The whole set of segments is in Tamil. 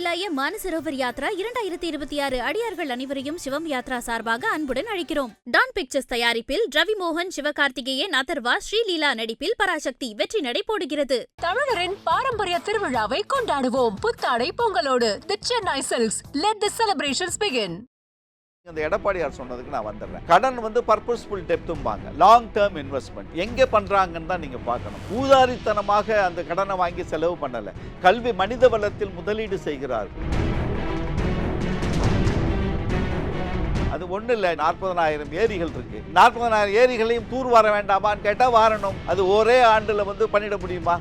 கைலாய மானசரோவர் யாத்ரா 2026 அடியார்கள் அனைவரையும் சிவம் யாத்ரா சார்பாக அன்புடன் அழைக்கிறோம். டான் பிக்சர்ஸ் தயாரிப்பில் ரவி மோகன், சிவகார்த்திகேயன், அதர்வா, ஸ்ரீலீலா நடிப்பில் பராசக்தி வெற்றி நடை போடுகிறது. தமிழரின் பாரம்பரிய திருவிழாவை கொண்டாடுவோம் புத்தாடை பொங்கலோடு. The Chennai Silks. Let the celebrations begin. அந்த எடப்பாடியார் சொன்னதுக்கு நான் வந்துடுறேன். கடன் பர்பஸ்ஃபுல் டெப்த்தும்பாங்க, லாங் டேர்ம் இன்வெஸ்ட்மெண்ட். எங்கே பண்றாங்கன்னு தான் நீங்க பார்க்கணும். ஊதாரித்தனமாக அந்த கடனை வாங்கி செலவு பண்ணல. கல்வி மனித வளத்தில் முதலீடு செய்கிறார்கள். அது ஒண்ணு இல்ல, 40,000 ஏரிகள் இருக்கு. 40,000 ஏரிகளையும் தூர் வர வேண்டாமான்னு கேட்டா வாரணும். அது ஒரே ஆண்டுல பண்ணிட முடியுமா?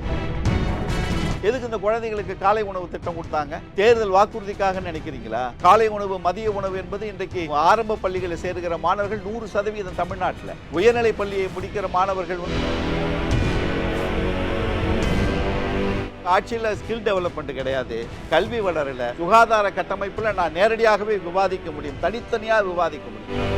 எதுக்கு இந்த குழந்தைகளுக்கு காலை உணவு திட்டம் கொடுத்தாங்க? தேர்தல் வாக்குறுதிக்காக நினைக்கிறீங்களா? காலை உணவு, மதிய உணவு என்பது இன்றைக்கு ஆரம்ப பள்ளிகளில் சேருகிற மாணவர்கள் 100% தமிழ்நாட்டில். உயர்நிலை பள்ளியை முடிக்கிற மாணவர்கள் ஆட்சியில் ஸ்கில் டெவலப்மெண்ட் கிடையாது, கல்வி வளரல, சுகாதார கட்டமைப்புல நான் நேரடியாகவே விவாதிக்க முடியும், தனித்தனியாக விவாதிக்க முடியும்.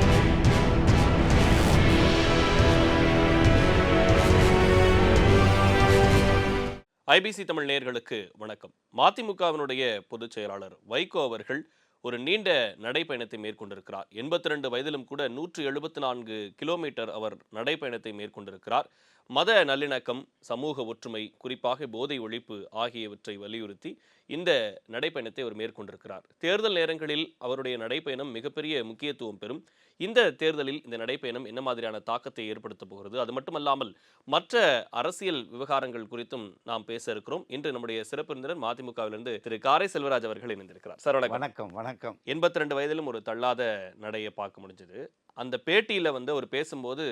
ஐபிசி தமிழ் நேயர்களுக்கு வணக்கம். மதிமுகவினுடைய பொதுச் செயலாளர் வைகோ அவர்கள் ஒரு நீண்ட நடைப்பயணத்தை மேற்கொண்டிருக்கிறார். 82 வயதிலும் கூட 174 கிலோமீட்டர் அவர் நடைப்பயணத்தை மேற்கொண்டிருக்கிறார். மத நல்லிணக்கம், சமூக ஒற்றுமை, குறிப்பாக போதை ஒழிப்பு ஆகியவற்றை வலியுறுத்தி இந்த நடைப்பயணத்தை அவர் மேற்கொண்டிருக்கிறார். தேர்தல் நேரங்களில் அவருடைய நடைப்பயணம் மிகப்பெரிய முக்கியத்துவம் பெறும். இந்த தேர்தலில் இந்த நடைப்பயணம் என்ன மாதிரியான தாக்கத்தை ஏற்படுத்த போகிறது, அது மட்டுமல்லாமல் மற்ற அரசியல் விவகாரங்கள் குறித்தும் நாம் பேச இருக்கிறோம். இன்று நம்முடைய சிறப்பு விருந்தினர் மதிமுகவிலிருந்து திரு காரை செல்வராஜ் அவர்கள் இணைந்திருக்கிறார். சார் வணக்கம். வணக்கம். 82 வயதிலும் ஒரு தள்ளாத நடையை பார்க்க முடிஞ்சது. அந்த பேட்டியில அவர் பேசும்போது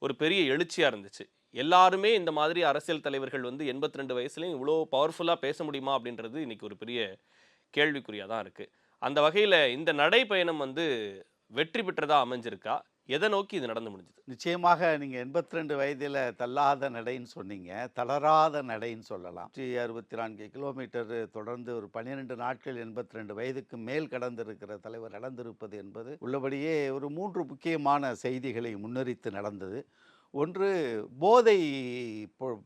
ஒரு பெரிய எழுச்சியா இருந்துச்சு. எல்லாருமே இந்த மாதிரி அரசியல் தலைவர்கள் 82 வயசுலயும் இவ்வளோ பவர்ஃபுல்லா பேச முடியுமா அப்படின்றது இன்னைக்கு ஒரு பெரிய கேள்விக்குறியா தான் இருக்கு. அந்த வகையில இந்த நடைப்பயணம் வெற்றி பெற்றதா அமைஞ்சிருக்கா? எதை நோக்கி இது நடந்து முடிஞ்சது? நிச்சயமாக நீங்க 82 வயதில் தள்ளாத நடைன்னு சொன்னீங்க, தளராத நடைன்னு சொல்லலாம். 164 கிலோமீட்டர் தொடர்ந்து ஒரு 12 நாட்கள் 82 வயதுக்கு மேல் கடந்திருக்கிற தலைவர் நடந்திருப்பது என்பது உள்ளபடியே ஒரு 3 முக்கியமான செய்திகளை முன்னறித்து நடந்தது. ஒன்று, போதை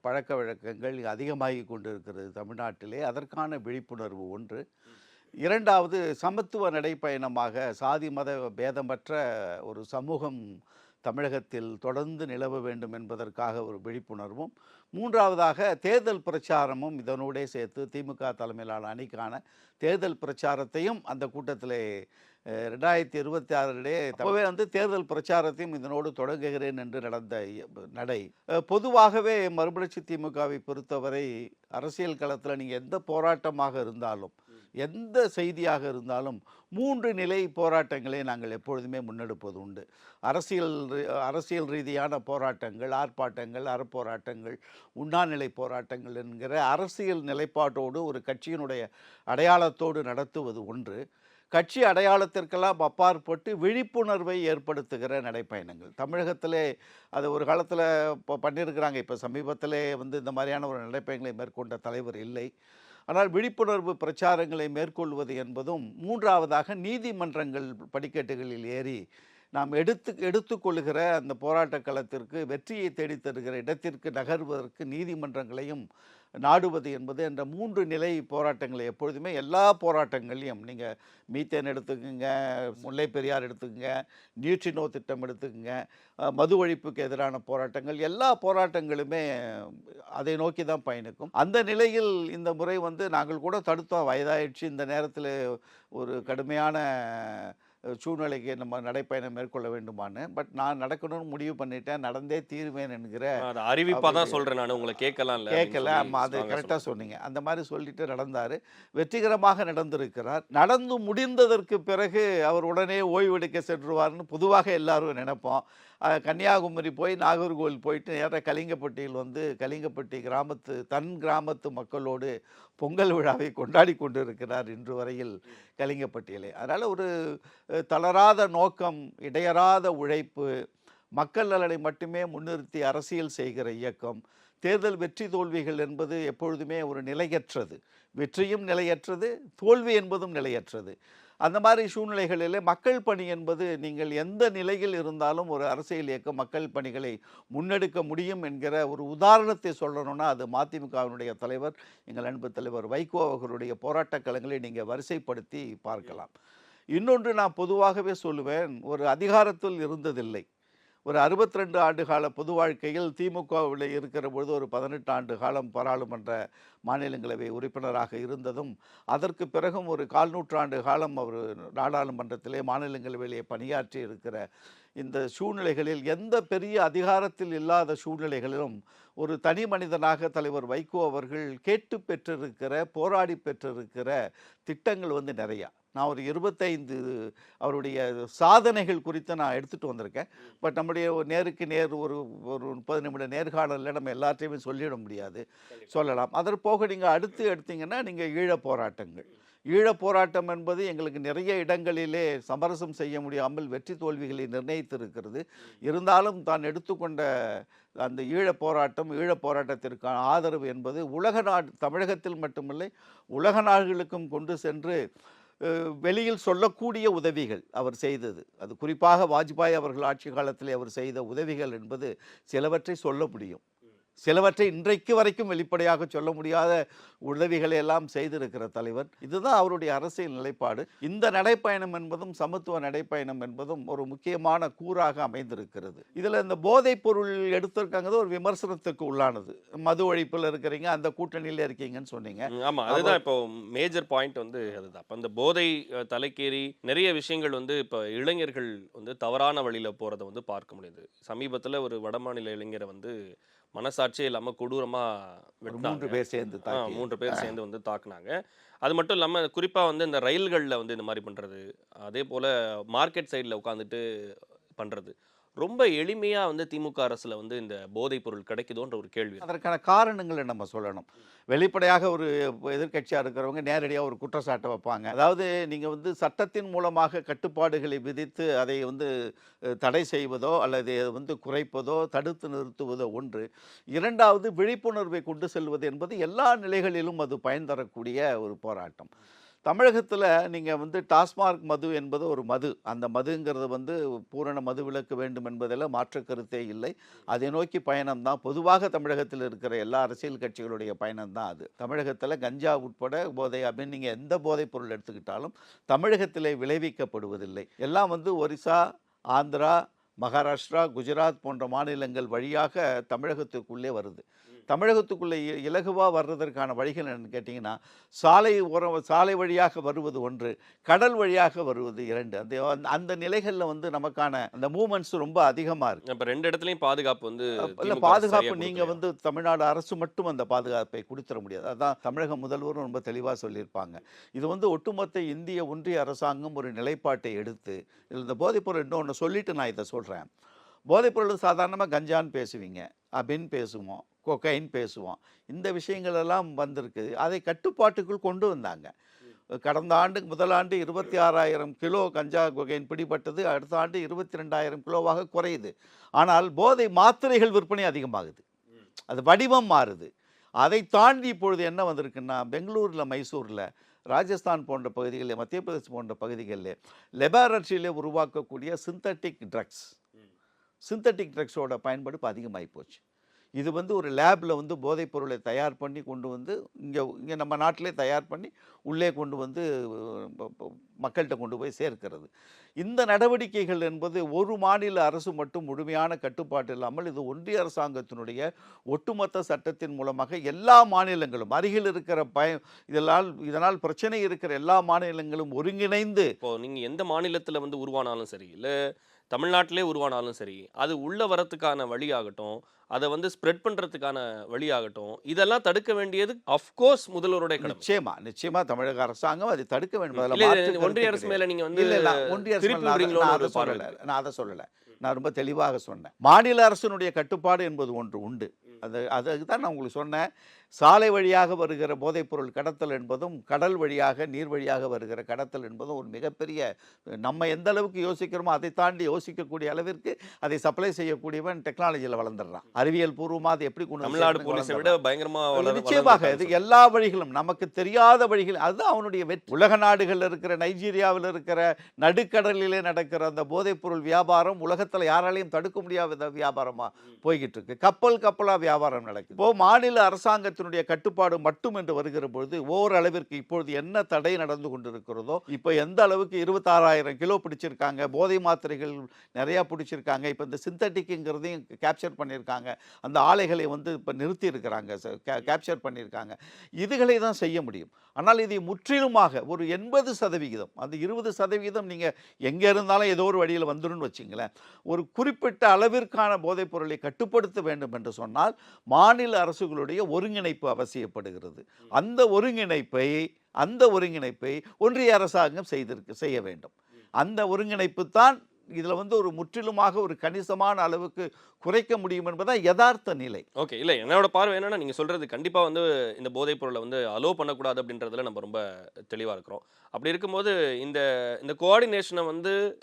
பழக்க வழக்கங்கள் அதிகமாகி கொண்டிருக்கிறது தமிழ்நாட்டிலே, அதற்கான விழிப்புணர்வு ஒன்று. இரண்டாவது, சமத்துவ நடைப்பயணமாக சாதி மத பேதமற்ற ஒரு சமூகம் தமிழகத்தில் தொடர்ந்து நிலவ வேண்டும் என்பதற்காக ஒரு விழிப்புணர்வும். மூன்றாவதாக, தேர்தல் பிரச்சாரமும் இதனோடே சேர்த்து திமுக தலைமையிலான அணிக்கான தேர்தல் பிரச்சாரத்தையும் அந்த கூட்டத்திலே 2026 அப்பவே தேர்தல் பிரச்சாரத்தையும் இதனோடு தொடங்குகிறேன் என்று நடந்த நடை. பொதுவாகவே மறுமலர்ச்சி திமுகவை பொறுத்தவரை அரசியல் களத்தில் நீங்கள் எந்த போராட்டமாக இருந்தாலும், எந்த செய்தியாக இருந்தாலும் 3 நிலை போராட்டங்களை நாங்கள் எப்பொழுதுமே முன்னெடுப்பது உண்டு. அரசியல் ரீதியான போராட்டங்கள், ஆர்ப்பாட்டங்கள், அறப்போராட்டங்கள், உண்ணாநிலை போராட்டங்கள் என்கிற அரசியல் நிலைப்பாட்டோடு ஒரு கட்சியினுடைய அடையாளத்தோடு நடத்துவது ஒன்று. கட்சி அடையாளத்திற்கெல்லாம் அப்பாற்பட்டு விழிப்புணர்வை ஏற்படுத்துகிற நடைப்பயணங்கள் தமிழகத்திலே அது ஒரு காலத்தில் இப்போ பண்ணியிருக்கிறாங்க. இப்போ சமீபத்திலே இந்த மாதிரியான ஒரு நடைப்பயணங்களை மேற்கொண்ட தலைவர் இல்லை. ஆனால் விழிப்புணர்வு பிரச்சாரங்களை மேற்கொள்வது என்பதும், மூன்றாவதாக நீதிமன்றங்கள் படிக்கட்டுகளில் ஏறி நாம் எடுத்துக்கொள்கிற அந்த போராட்ட களத்திற்கு வெற்றியை தேடித்தருகிற இடத்திற்கு நகர்வதற்கு நீதிமன்றங்களையும் நாடுவது என்பது என்ற 3 நிலை போராட்டங்களை எப்பொழுதுமே எல்லா போராட்டங்களையும், நீங்கள் மீத்தேன் எடுத்துக்கோங்க, முல்லை பெரியார் எடுத்துக்கோங்க, நியூட்ரினோ திட்டம் எடுத்துக்கோங்க, மது ஒழிப்புக்கு எதிரான போராட்டங்கள், எல்லா போராட்டங்களுமே அதை நோக்கி தான் பயணிக்கும். அந்த நிலையில் இந்த முறை நாங்கள் கூட தடுத்தோம், வயதாயிடுச்சு, இந்த நேரத்தில் ஒரு கடுமையான சூழ்நிலைக்கு நம்ம நடைப்பயணம் மேற்கொள்ள வேண்டுமான்னு. பட் நான் நடக்கணும்னு முடிவு பண்ணிட்டேன், நடந்தே தீர்வேன் என்கிற அறிவிப்பா தான் சொல்றேன். நான் உங்களை கேட்கல. ஆமா, அது கரெக்டாக சொன்னீங்க. அந்த மாதிரி சொல்லிட்டு நடந்தார். வெற்றிகரமாக நடந்திருக்கிறார். நடந்து முடிந்ததற்கு பிறகு அவர் உடனே ஓய்வெடுக்க சென்றுவார்னு பொதுவாக எல்லாரும் நினைப்போம். கன்னியாகுமரி போய் நாகர்கோவில் போயிட்டு நேராக கலிங்கப்பட்டியில் கலிங்கப்பட்டி தன் கிராமத்து மக்களோடு பொங்கல் விழாவை கொண்டாடி கொண்டு இருக்கிறார் இன்று வரையில் கலிங்கப்பட்டியிலே. அதனால் ஒரு தளராத நோக்கம், இடையறாத உழைப்பு, மக்கள் நலனை மட்டுமே முன்னிறுத்தி அரசியல் செய்கிற இயக்கம். தேர்தல் வெற்றி தோல்விகள் என்பது எப்பொழுதுமே ஒரு நிலையற்றது. வெற்றியும் நிலையற்றது, தோல்வி என்பதும் நிலையற்றது. அந்த மாதிரி சூழ்நிலைகளிலே மக்கள் பணி என்பது நீங்கள் எந்த நிலையில் இருந்தாலும் ஒரு அரசியல் இயக்கம் மக்கள் பணிகளை முன்னெடுக்க முடியும் என்கிற ஒரு உதாரணத்தை சொல்லணும்னா அது மதிமுகவினுடைய தலைவர், எங்கள் அன்பு தலைவர் வைகோ அவர்களுடைய போராட்டக் களங்களை நீங்கள் வரிசைப்படுத்தி பார்க்கலாம். இன்னொன்று நான் பொதுவாகவே சொல்லுவேன், ஒரு அதிகாரத்தில் இருந்ததில்லை. ஒரு 62 ஆண்டு கால பொது வாழ்க்கையில் திமுகவில் இருக்கிற பொழுது ஒரு 18 ஆண்டு காலம் பாராளுமன்ற மாநிலங்களவை உறுப்பினராக இருந்ததும், அதற்கு பிறகும் ஒரு 1/4 நூற்றாண்டு காலம் அவர் நாடாளுமன்றத்திலே மாநிலங்களவையிலே பணியாற்றி இருக்கிற இந்த சூழ்நிலைகளில், எந்த பெரிய அதிகாரத்தில் இல்லாத சூழ்நிலைகளிலும் ஒரு தனி மனிதனாக தலைவர் வைகோ அவர்கள் கேட்டு பெற்றிருக்கிற, போராடி பெற்றிருக்கிற திட்டங்கள் வந்து நிறையா. நான் ஒரு 25 அவருடைய சாதனைகள் குறித்து நான் எடுத்துகிட்டு வந்திருக்கேன். பட் நம்முடைய நேருக்கு நேர் ஒரு 30 நிமிட நேர்காணலில் நம்ம எல்லாத்தையுமே சொல்லிட முடியாது, சொல்லலாம். அதற்கு போக நீங்கள் அடுத்து எடுத்தீங்கன்னா நீங்கள் ஈழப் போராட்டங்கள். ஈழப் போராட்டம் என்பது எங்களுக்கு நிறைய இடங்களிலே சமரசம் செய்ய முடியாமல் வெற்றி தோல்விகளை நிர்ணயித்திருக்கிறது. இருந்தாலும் தான் எடுத்துக்கொண்ட அந்த ஈழப் போராட்டத்திற்கான ஆதரவு என்பது உலக நாடு, தமிழகத்தில் மட்டுமில்லை உலக நாடுகளுக்கும் கொண்டு சென்று வெளியில் சொல்லக்கூடிய உதவிகள் அவர் செய்தது. அது குறிப்பாக வாஜ்பாய் அவர்கள் ஆட்சி காலத்தில் அவர் செய்த உதவிகள் என்பது சிலவற்றை சொல்ல முடியும், சிலவற்றை இன்றைக்கு வரைக்கும் வெளிப்படையாக சொல்ல முடியாத உதவிகளை எல்லாம் செய்திருக்கிற தலைவர். இதுதான் அவருடைய அரசியல் நிலைப்பாடு. இந்த நடைப்பயணம் என்பதும் சமத்துவ நடைப்பயணம் என்பதும் ஒரு முக்கியமான கூறாக அமைந்திருக்கிறது. இதில் இந்த போதைப் பொருள் எடுத்திருக்காங்க ஒரு விமர்சனத்துக்கு உள்ளானது. மது ஒழிப்பில் இருக்கிறீங்க, அந்த கூட்டணியில் இருக்கீங்கன்னு சொன்னீங்க. ஆமா, அதுதான் இப்போ மேஜர் பாயிண்ட் வந்து அதுதான். அப்போ அந்த போதை தலைக்கேறி நிறைய விஷயங்கள் வந்து இப்போ இளைஞர்கள் வந்து தவறான வழியில போறதை வந்து பார்க்க முடியுது. சமீபத்தில் ஒரு வடமாநில இளைஞரை வந்து மனசாட்சியே இல்லாமல் கொடூரமாக 3 பேர் சேர்ந்து 3 பேர் சேர்ந்து வந்து தாக்குனாங்க. அது மட்டும் இல்லாமல் குறிப்பாக வந்து இந்த ரயில்களில் வந்து இந்த மாதிரி பண்ணுறது, அதே போல் மார்க்கெட் சைடில் உட்காந்துட்டு பண்ணுறது, ரொம்ப எளிமையாக வந்து திமுக அரசில் வந்து இந்த போதைப் பொருள் கிடைக்குதோன்ற ஒரு கேள்வி. அதற்கான காரணங்களை நம்ம சொல்லணும். வெளிப்படையாக ஒரு எதிர்க்கட்சியாக இருக்கிறவங்க நேரடியாக ஒரு குற்றச்சாட்டை வைப்பாங்க. அதாவது நீங்கள் வந்து சட்டத்தின் மூலமாக கட்டுப்பாடுகளை விதித்து அதை வந்து தடை செய்வதோ அல்லது வந்து குறைப்பதோ தடுத்து நிறுத்துவதோ ஒன்று. இரண்டாவது, விழிப்புணர்வை கொண்டு செல்வது என்பது எல்லா நிலைகளிலும் அது பயன் தரக்கூடிய ஒரு போராட்டம். தமிழகத்தில் நீங்கள் வந்து டாஸ்மார்க் மது என்பது ஒரு மது, அந்த மதுங்கிறது வந்து பூரண மது விலக்கு வேண்டும் என்பதில் மாற்று கருத்தே இல்லை. அதை நோக்கி பயணம்தான் பொதுவாக தமிழகத்தில் இருக்கிற எல்லா அரசியல் கட்சிகளுடைய பயணம்தான் அது. தமிழகத்தில் கஞ்சா உட்பட போதை அப்படின்னு நீங்கள் எந்த போதைப் பொருள் எடுத்துக்கிட்டாலும் தமிழகத்திலே விளைவிக்கப்படுவதில்லை. எல்லாம் வந்து ஒரிசா, ஆந்திரா, மகாராஷ்டிரா, குஜராத் போன்ற மாநிலங்கள் வழியாக தமிழகத்துக்குள்ளே வருது. தமிழகத்துக்குள்ளே இலகுவாக வர்றதற்கான வழிகள் என்னன்னு கேட்டிங்கன்னா, சாலை வழியாக வருவது ஒன்று, கடல் வழியாக வருவது 2. அந்த நிலைகளில் வந்து நமக்கான அந்த மூமெண்ட்ஸ் ரொம்ப அதிகமாக இருக்குது. இப்போ 2 இடத்துலையும் பாதுகாப்பு வந்து இல்லை, பாதுகாப்பு நீங்கள் வந்து தமிழ்நாடு அரசு மட்டும் அந்த பாதுகாப்பை கொடுத்துட முடியாது. அதான் தமிழக முதல்வரும் ரொம்ப தெளிவாக சொல்லியிருப்பாங்க. இது வந்து ஒட்டுமொத்த இந்திய ஒன்றிய அரசாங்கம் ஒரு நிலைப்பாட்டை எடுத்து, இந்த போதைப்பொருள் இன்னொன்று சொல்லிட்டு நான் இதை சொல்கிறேன். போதைப்பொருள் சாதாரணமாக கஞ்சான்னு பேசுவீங்க, அபின் பேசுவோம், கொக்கைன் பேசுவோம். இந்த விஷயங்கள் எல்லாம் வந்திருக்கு. அதை கட்டுப்பாட்டுக்குள் கொண்டு வந்தாங்க. கடந்த ஆண்டு முதல் ஆண்டு 26,000 கிலோ கஞ்சா கொகைன் பிடிபட்டது. அடுத்த ஆண்டு 22,000 கிலோவாக குறையுது. ஆனால் போதை மாத்திரைகள் விற்பனை அதிகமாகுது, அது வடிவம் மாறுது. அதை தாண்டி இப்பொழுது என்ன வந்திருக்குன்னா, பெங்களூரில், மைசூரில், ராஜஸ்தான் போன்ற பகுதிகளில், மத்திய பிரதேசம் போன்ற பகுதிகளில் லெபார்டரியிலே உருவாக்கக்கூடிய சிந்தட்டிக் ட்ரக்ஸோட பயன்பாடு இப்போ அதிகமாகி போச்சு. இது வந்து ஒரு லேபில் வந்து போதைப் பொருளை தயார் பண்ணி கொண்டு வந்து இங்கே நம்ம நாட்டிலே தயார் பண்ணி உள்ளே கொண்டு வந்து மக்கள்கிட்ட கொண்டு போய் சேர்க்கிறது. இந்த நடவடிக்கைகள் என்பது ஒரு மாநில அரசு மட்டும் முழுமையான கட்டுப்பாடு இல்லாமல், இது ஒன்றிய அரசாங்கத்தினுடைய ஒட்டுமொத்த சட்டத்தின் மூலமாக எல்லா மாநிலங்களும், அருகில் இருக்கிற இதனால் பிரச்சனை இருக்கிற எல்லா மாநிலங்களும் ஒருங்கிணைந்து, இப்போ நீங்கள் எந்த மாநிலத்தில் வந்து உருவானாலும் சரி, இல்லை தமிழ்நாட்டிலே உருவானாலும் சரி, அது உள்ள வரத்துக்கான வழியாகட்டும், அதை வந்து ஸ்ப்ரெட் பண்றதுக்கான வழியாகட்டும், இதெல்லாம் தடுக்க வேண்டியது அஃப்கோர்ஸ் முதல்வருடைய கடமை. நிச்சயமா தமிழக அரசாங்கம் அதை தடுக்க வேண்டும். ஒன்றிய அரசு மேல நீங்க வந்து ஒன்றிய அரசு நான் அதை சொல்லல, நான் ரொம்ப தெளிவாக சொன்னேன். மாநில அரசினுடைய கட்டுப்பாடு என்பது ஒன்று உண்டு. அதுதான் நான் உங்களுக்கு சொன்னேன். சாலை வழியாக வருகிற போதைப்பொருள் கடத்தல் என்பதும் கடல் வழியாக நீர் வழியாக வருகிற கடத்தல் என்பதும் ஒரு மிகப்பெரிய, நம்ம எந்த அளவுக்கு யோசிக்கிறோமோ அதை தாண்டி யோசிக்கக்கூடிய அளவிற்கு அதை சப்ளை செய்யக்கூடியவன் டெக்னாலஜியில் வளர்ந்துடுறான். அறிவியல் பூர்வமாக அது எப்படி தமிழ்நாடு போலீஸை விட பயங்கரமா நிச்சயமாக இது எல்லா வழிகளும் நமக்கு தெரியாத வழிகள், அதுதான் அவனுடைய வெற்றி. உலக நாடுகளில் இருக்கிற நைஜீரியாவில் இருக்கிற நடுக்கடலிலே நடக்கிற அந்த போதைப்பொருள் வியாபாரம் உலகத்தில் யாராலையும் தடுக்க முடியாத வியாபாரமா போய்கிட்டு இருக்கு. கப்பலா வியாபாரம் நடக்குது. இப்போ மாநில அரசாங்கத்தினுடைய கட்டுப்பாடு மட்டும் என்று வருகிற பொழுது ஓரளவிற்கு இப்பொழுது என்ன தடை நடந்து கொண்டிருக்கிறதோ, இப்போ எந்த அளவுக்கு 26,000 கிலோ பிடிச்சிருக்காங்க, போதை மாத்திரைகள் நிறைய பிடிச்சிருக்காங்க, இப்போ இந்த சிந்தட்டிக்ங்கிறதையும் கேப்சர் பண்ணியிருக்காங்க, அந்த ஆலைகளை இப்போ நிறுத்தி இருக்கிறாங்க, கேப்சர் பண்ணியிருக்காங்க. இதுகளை தான் செய்ய முடியும். ஆனால் இதை முற்றிலுமாக ஒரு 80%, அந்த 20% நீங்கள் எங்கே இருந்தாலும் ஏதோ ஒரு வழியில் வந்துடும் வச்சிங்களேன். ஒரு குறிப்பிட்ட அளவிற்கான போதைப் பொருளை கட்டுப்படுத்த வேண்டும் என்று சொன்னால் மாநில அரசுகளுடைய ஒருங்கிணைப்பு அவசியப்படுகிறது. அந்த ஒருங்கிணைப்பை ஒன்றிய அரசாங்கம் செய்ய வேண்டும். அந்த ஒருங்கிணைப்பு தான் இதில் ஒரு முற்றிலுமாக ஒரு கணிசமான அளவுக்கு குறைக்க முடியும் என்பதா யதார்த்த நிலை. ஓகே, இல்லை என்னோட பார்வை என்னன்னா, நீங்கள் சொல்கிறது கண்டிப்பாக இந்த போதைப் பொருளை அலோ பண்ணக்கூடாது அப்படின்றதுல நம்ம ரொம்ப தெளிவாக இருக்கிறோம். அப்படி இருக்கும்போது இந்த கோஆர்டினேஷனை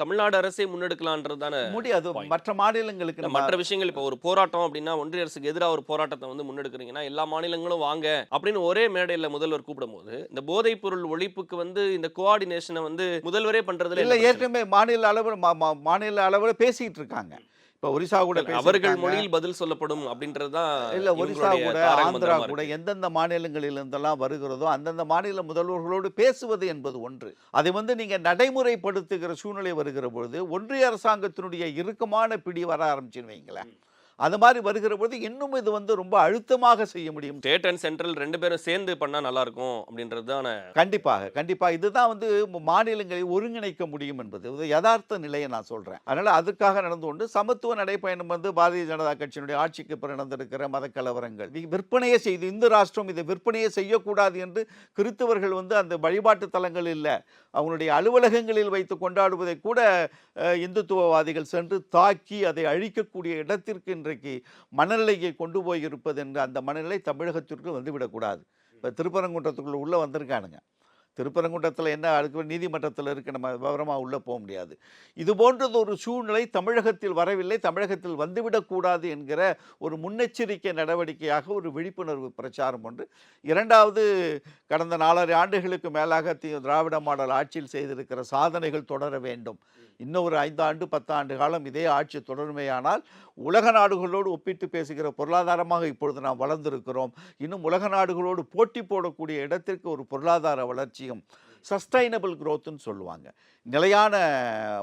தமிழ்நாடு அரசே முன்னெடுக்கலான்றது தானே முடியாது. மற்ற மாநிலங்களுக்கு மற்ற விஷயங்கள், இப்போ ஒரு போராட்டம் அப்படின்னா ஒன்றிய அரசுக்கு எதிராக ஒரு போராட்டத்தை முன்னெடுக்கிறீங்கன்னா எல்லா மாநிலங்களும் வாங்க அப்படின்னு ஒரே மேடையில் முதல்வர் கூப்பிடும் போது இந்த போதைப் பொருள் ஒழிப்புக்கு இந்த கோஆர்டினேஷனை முதல்வரே பண்றதுல இல்லை. ஏற்கனவே மாநில அளவில் பேசிக்கிட்டு இருக்காங்க. இப்போ ஒரிசா கூட அவர்கள் மொழியில் பதில் சொல்லப்படும் அப்படின்றதுதான். இல்லை, ஒரிசா கூட ஆந்திரா கூட எந்தெந்த மாநிலங்களில் இருந்தெல்லாம் வருகிறதோ அந்தந்த மாநில முதல்வர்களோடு பேசுவது என்பது ஒன்று. அதை நீங்கள் நடைமுறைப்படுத்துகிற சூழ்நிலை வருகிற பொழுது ஒன்றிய அரசாங்கத்தினுடைய இறுக்கமான பிடி வர ஆரம்பிச்சுன்னு வைங்களேன். அது மாதிரி வருகிற பொழுது இன்னும் இது ரொம்ப அழுத்தமாக செய்ய முடியும். ஸ்டேட் அண்ட் சென்ட்ரல் ரெண்டு பேரும் சேர்ந்து பண்ணா நல்லா இருக்கும் அப்படின்றது தானே. கண்டிப்பாக இதுதான் மாநிலங்களை ஒருங்கிணைக்க முடியும் என்பது யதார்த்த நிலையை நான் சொல்றேன். அதனால அதுக்காக நடந்து கொண்டு சமத்துவ நடைப்பயணம் பாரதிய ஜனதா கட்சியினுடைய ஆட்சிக்கு பிறகு நடந்திருக்கிற மத கலவரங்கள் விற்பனையே செய்து இந்து ராஷ்டிரம் இதை விற்பனையே செய்யக்கூடாது என்று கிறிஸ்தவர்கள் அந்த வழிபாட்டு தலங்கள் இல்லை அவங்களுடைய அலுவலகங்களில் வைத்து கொண்டாடுவதை கூட இந்துத்துவவாதிகள் சென்று தாக்கி அதை அழிக்கக்கூடிய இடத்திற்கு இன்றைக்கு மனநிலையை கொண்டு போய் இருப்பது என்ற அந்த மனநிலை தமிழகத்திற்கு வந்துவிடக்கூடாது. இப்போ திருப்பரங்குன்றத்துக்குள்ள உள்ளே வந்திருக்கானுங்க. திருப்பரங்குன்றத்தில் என்ன அதுக்கு நீதிமன்றத்தில் இருக்கு, நம்ம விவரமாக உள்ளே போக முடியாது. இது போன்றது ஒரு சூழ்நிலை தமிழகத்தில் வரவில்லை, தமிழகத்தில் வந்துவிடக்கூடாது என்கிற ஒரு முன்னெச்சரிக்கை நடவடிக்கையாக ஒரு விழிப்புணர்வு பிரச்சாரம் ஒன்று. இரண்டாவது, கடந்த 4.5 ஆண்டுகளுக்கு மேலாக திராவிட மாடல் ஆட்சியில் செய்திருக்கிற சாதனைகள் தொடர வேண்டும். இன்னும் ஒரு 5 ஆண்டு 10 ஆண்டு காலம் இதே ஆட்சி தொடருமையானால் உலக நாடுகளோடு ஒப்பிட்டு பேசுகிற பொருளாதாரமாக இப்பொழுது நாம் வளர்ந்திருக்கிறோம். இன்னும் உலக நாடுகளோடு போட்டி போடக்கூடிய இடத்திற்கு ஒரு பொருளாதார வளர்ச்சியும் சஸ்டைனபிள் growthன்னு சொல்லுவாங்க. நிலையான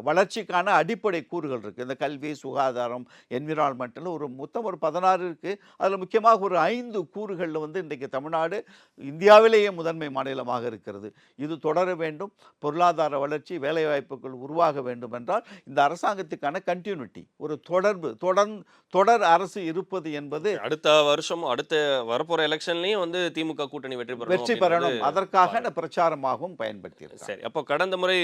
வளர்ச்சிக்கான அடிப்படை கூறுகள் இருக்குது. இந்த கல்வி, சுகாதாரம், என்விரான்மெண்ட்னு மொத்தம் ஒரு 16 இருக்குது. அதில் முக்கியமாக ஒரு 5 கூறுகளில் இன்றைக்கு தமிழ்நாடு இந்தியாவிலேயே முதன்மை மாநிலமாக இருக்கிறது. இது தொடர வேண்டும். பொருளாதார வளர்ச்சி, வேலைவாய்ப்புகள் உருவாக வேண்டும் என்றால் இந்த அரசாங்கத்துக்கான கண்டினியூட்டி, ஒரு தொடர் அரசு இருப்பது என்பது அடுத்த வருஷம் அடுத்த வரப்போற எலெக்ஷன்லயும் திமுக கூட்டணி வெற்றி பெறணும். அதற்காக பிரச்சாரமாகவும் பயன்படுத்தி. சரி, அப்போ கடந்த முறை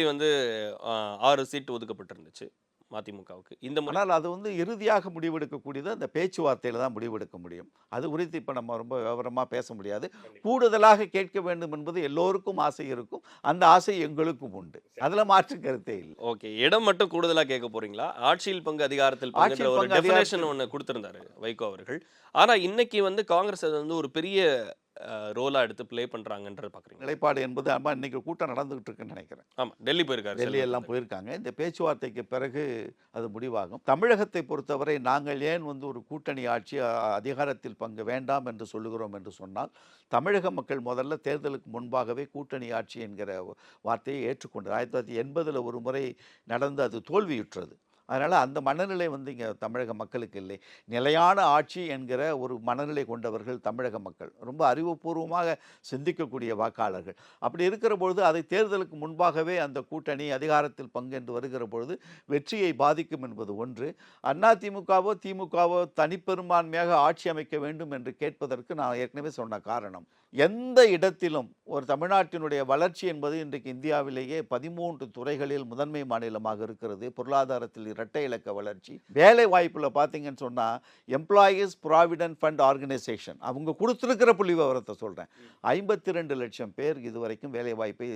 6 சீட் ஒதுக்கப்பட்டிருந்துச்சு மதிமுகவுக்கு. இந்த ஆனால் அது இறுதியாக முடிவெடுக்கக்கூடியது அந்த பேச்சுவார்த்தையில் தான் முடிவெடுக்க முடியும். அது குறித்து இப்போ நம்ம ரொம்ப விவரமாக பேச முடியாது. கூடுதலாக கேட்க வேண்டும் என்பது எல்லோருக்கும் ஆசை இருக்கும். அந்த ஆசை எங்களுக்கும் உண்டு. அதில் மாற்று கருத்தே இல்லை. ஓகே, இடம் மட்டும் கூடுதலாக கேட்க போறீங்களா? ஆட்சியில் பங்கு, அதிகாரத்தில் பங்கு ஒரு டெஃபினேஷன் ஒன்று கொடுத்திருந்தாரு வைகோ அவர்கள். ஆனா இன்னைக்கு காங்கிரஸ் ஒரு பெரிய ரோலா எடுத்து ப்ளே பண்றாங்கன்றது பாக்குறீங்க. நிலைப்பாடு என்பது இன்னைக்கு கூட்டம் நடந்துகிட்டு இருக்குன்னு நினைக்கிறேன். ஆமா, டெல்லி போயிருக்காரு, டெல்லி எல்லாம் போயிருக்காங்க. இந்த பேச்சுவார்த்தைக்கு பிறகு அது முடிவாகும். தமிழகத்தை பொறுத்தவரை நாங்கள் ஏன் ஒரு கூட்டணி ஆட்சி அதிகாரத்தில் பங்கு வேண்டாம் என்று சொல்லுகிறோம் என்று சொன்னால், தமிழக மக்கள் முதல்ல தேர்தலுக்கு முன்பாகவே கூட்டணி ஆட்சி என்கிற வார்த்தையை ஏற்றுக்கொண்டது. 1980 ஒரு முறை நடந்து அது தோல்வியுற்றது. அதனால் அந்த மனநிலை இங்கே தமிழக மக்களுக்கு இல்லை. நிலையான ஆட்சி என்கிற ஒரு மனநிலை கொண்டவர்கள் தமிழக மக்கள், ரொம்ப அறிவுபூர்வமாக சிந்திக்கக்கூடிய வாக்காளர்கள். அப்படி இருக்கிற பொழுது அதை தேர்தலுக்கு முன்பாகவே அந்த கூட்டணி அதிகாரத்தில் பங்கு என்று வருகிற பொழுது வெற்றியை பாதிக்கும் என்பது ஒன்று. அதிமுகவோ திமுகவோ தனிப்பெரும்பான்மையாக ஆட்சி அமைக்க வேண்டும் என்று கேட்பதற்கு நான் ஏற்கனவே சொன்ன காரணம், எந்த இடத்திலும் ஒரு தமிழ்நாட்டினுடைய வளர்ச்சி என்பது இன்றைக்கு இந்தியாவிலேயே 13 துறைகளில் முதன்மை மாநிலமாக இருக்கிறது. பொருளாதாரத்தில் இரட்டை இலக்க வளர்ச்சி. வேலை வாய்ப்பில் பார்த்தீங்கன்னு சொன்னால் எம்ப்ளாயீஸ் ப்ராவிடென்ட் ஃபண்ட் ஆர்கனைசேஷன் அவங்க கொடுத்துருக்கிற புள்ளி விவரத்தை சொல்கிறேன். 52 லட்சம் பேர் இதுவரைக்கும் வேலைவாய்ப்பை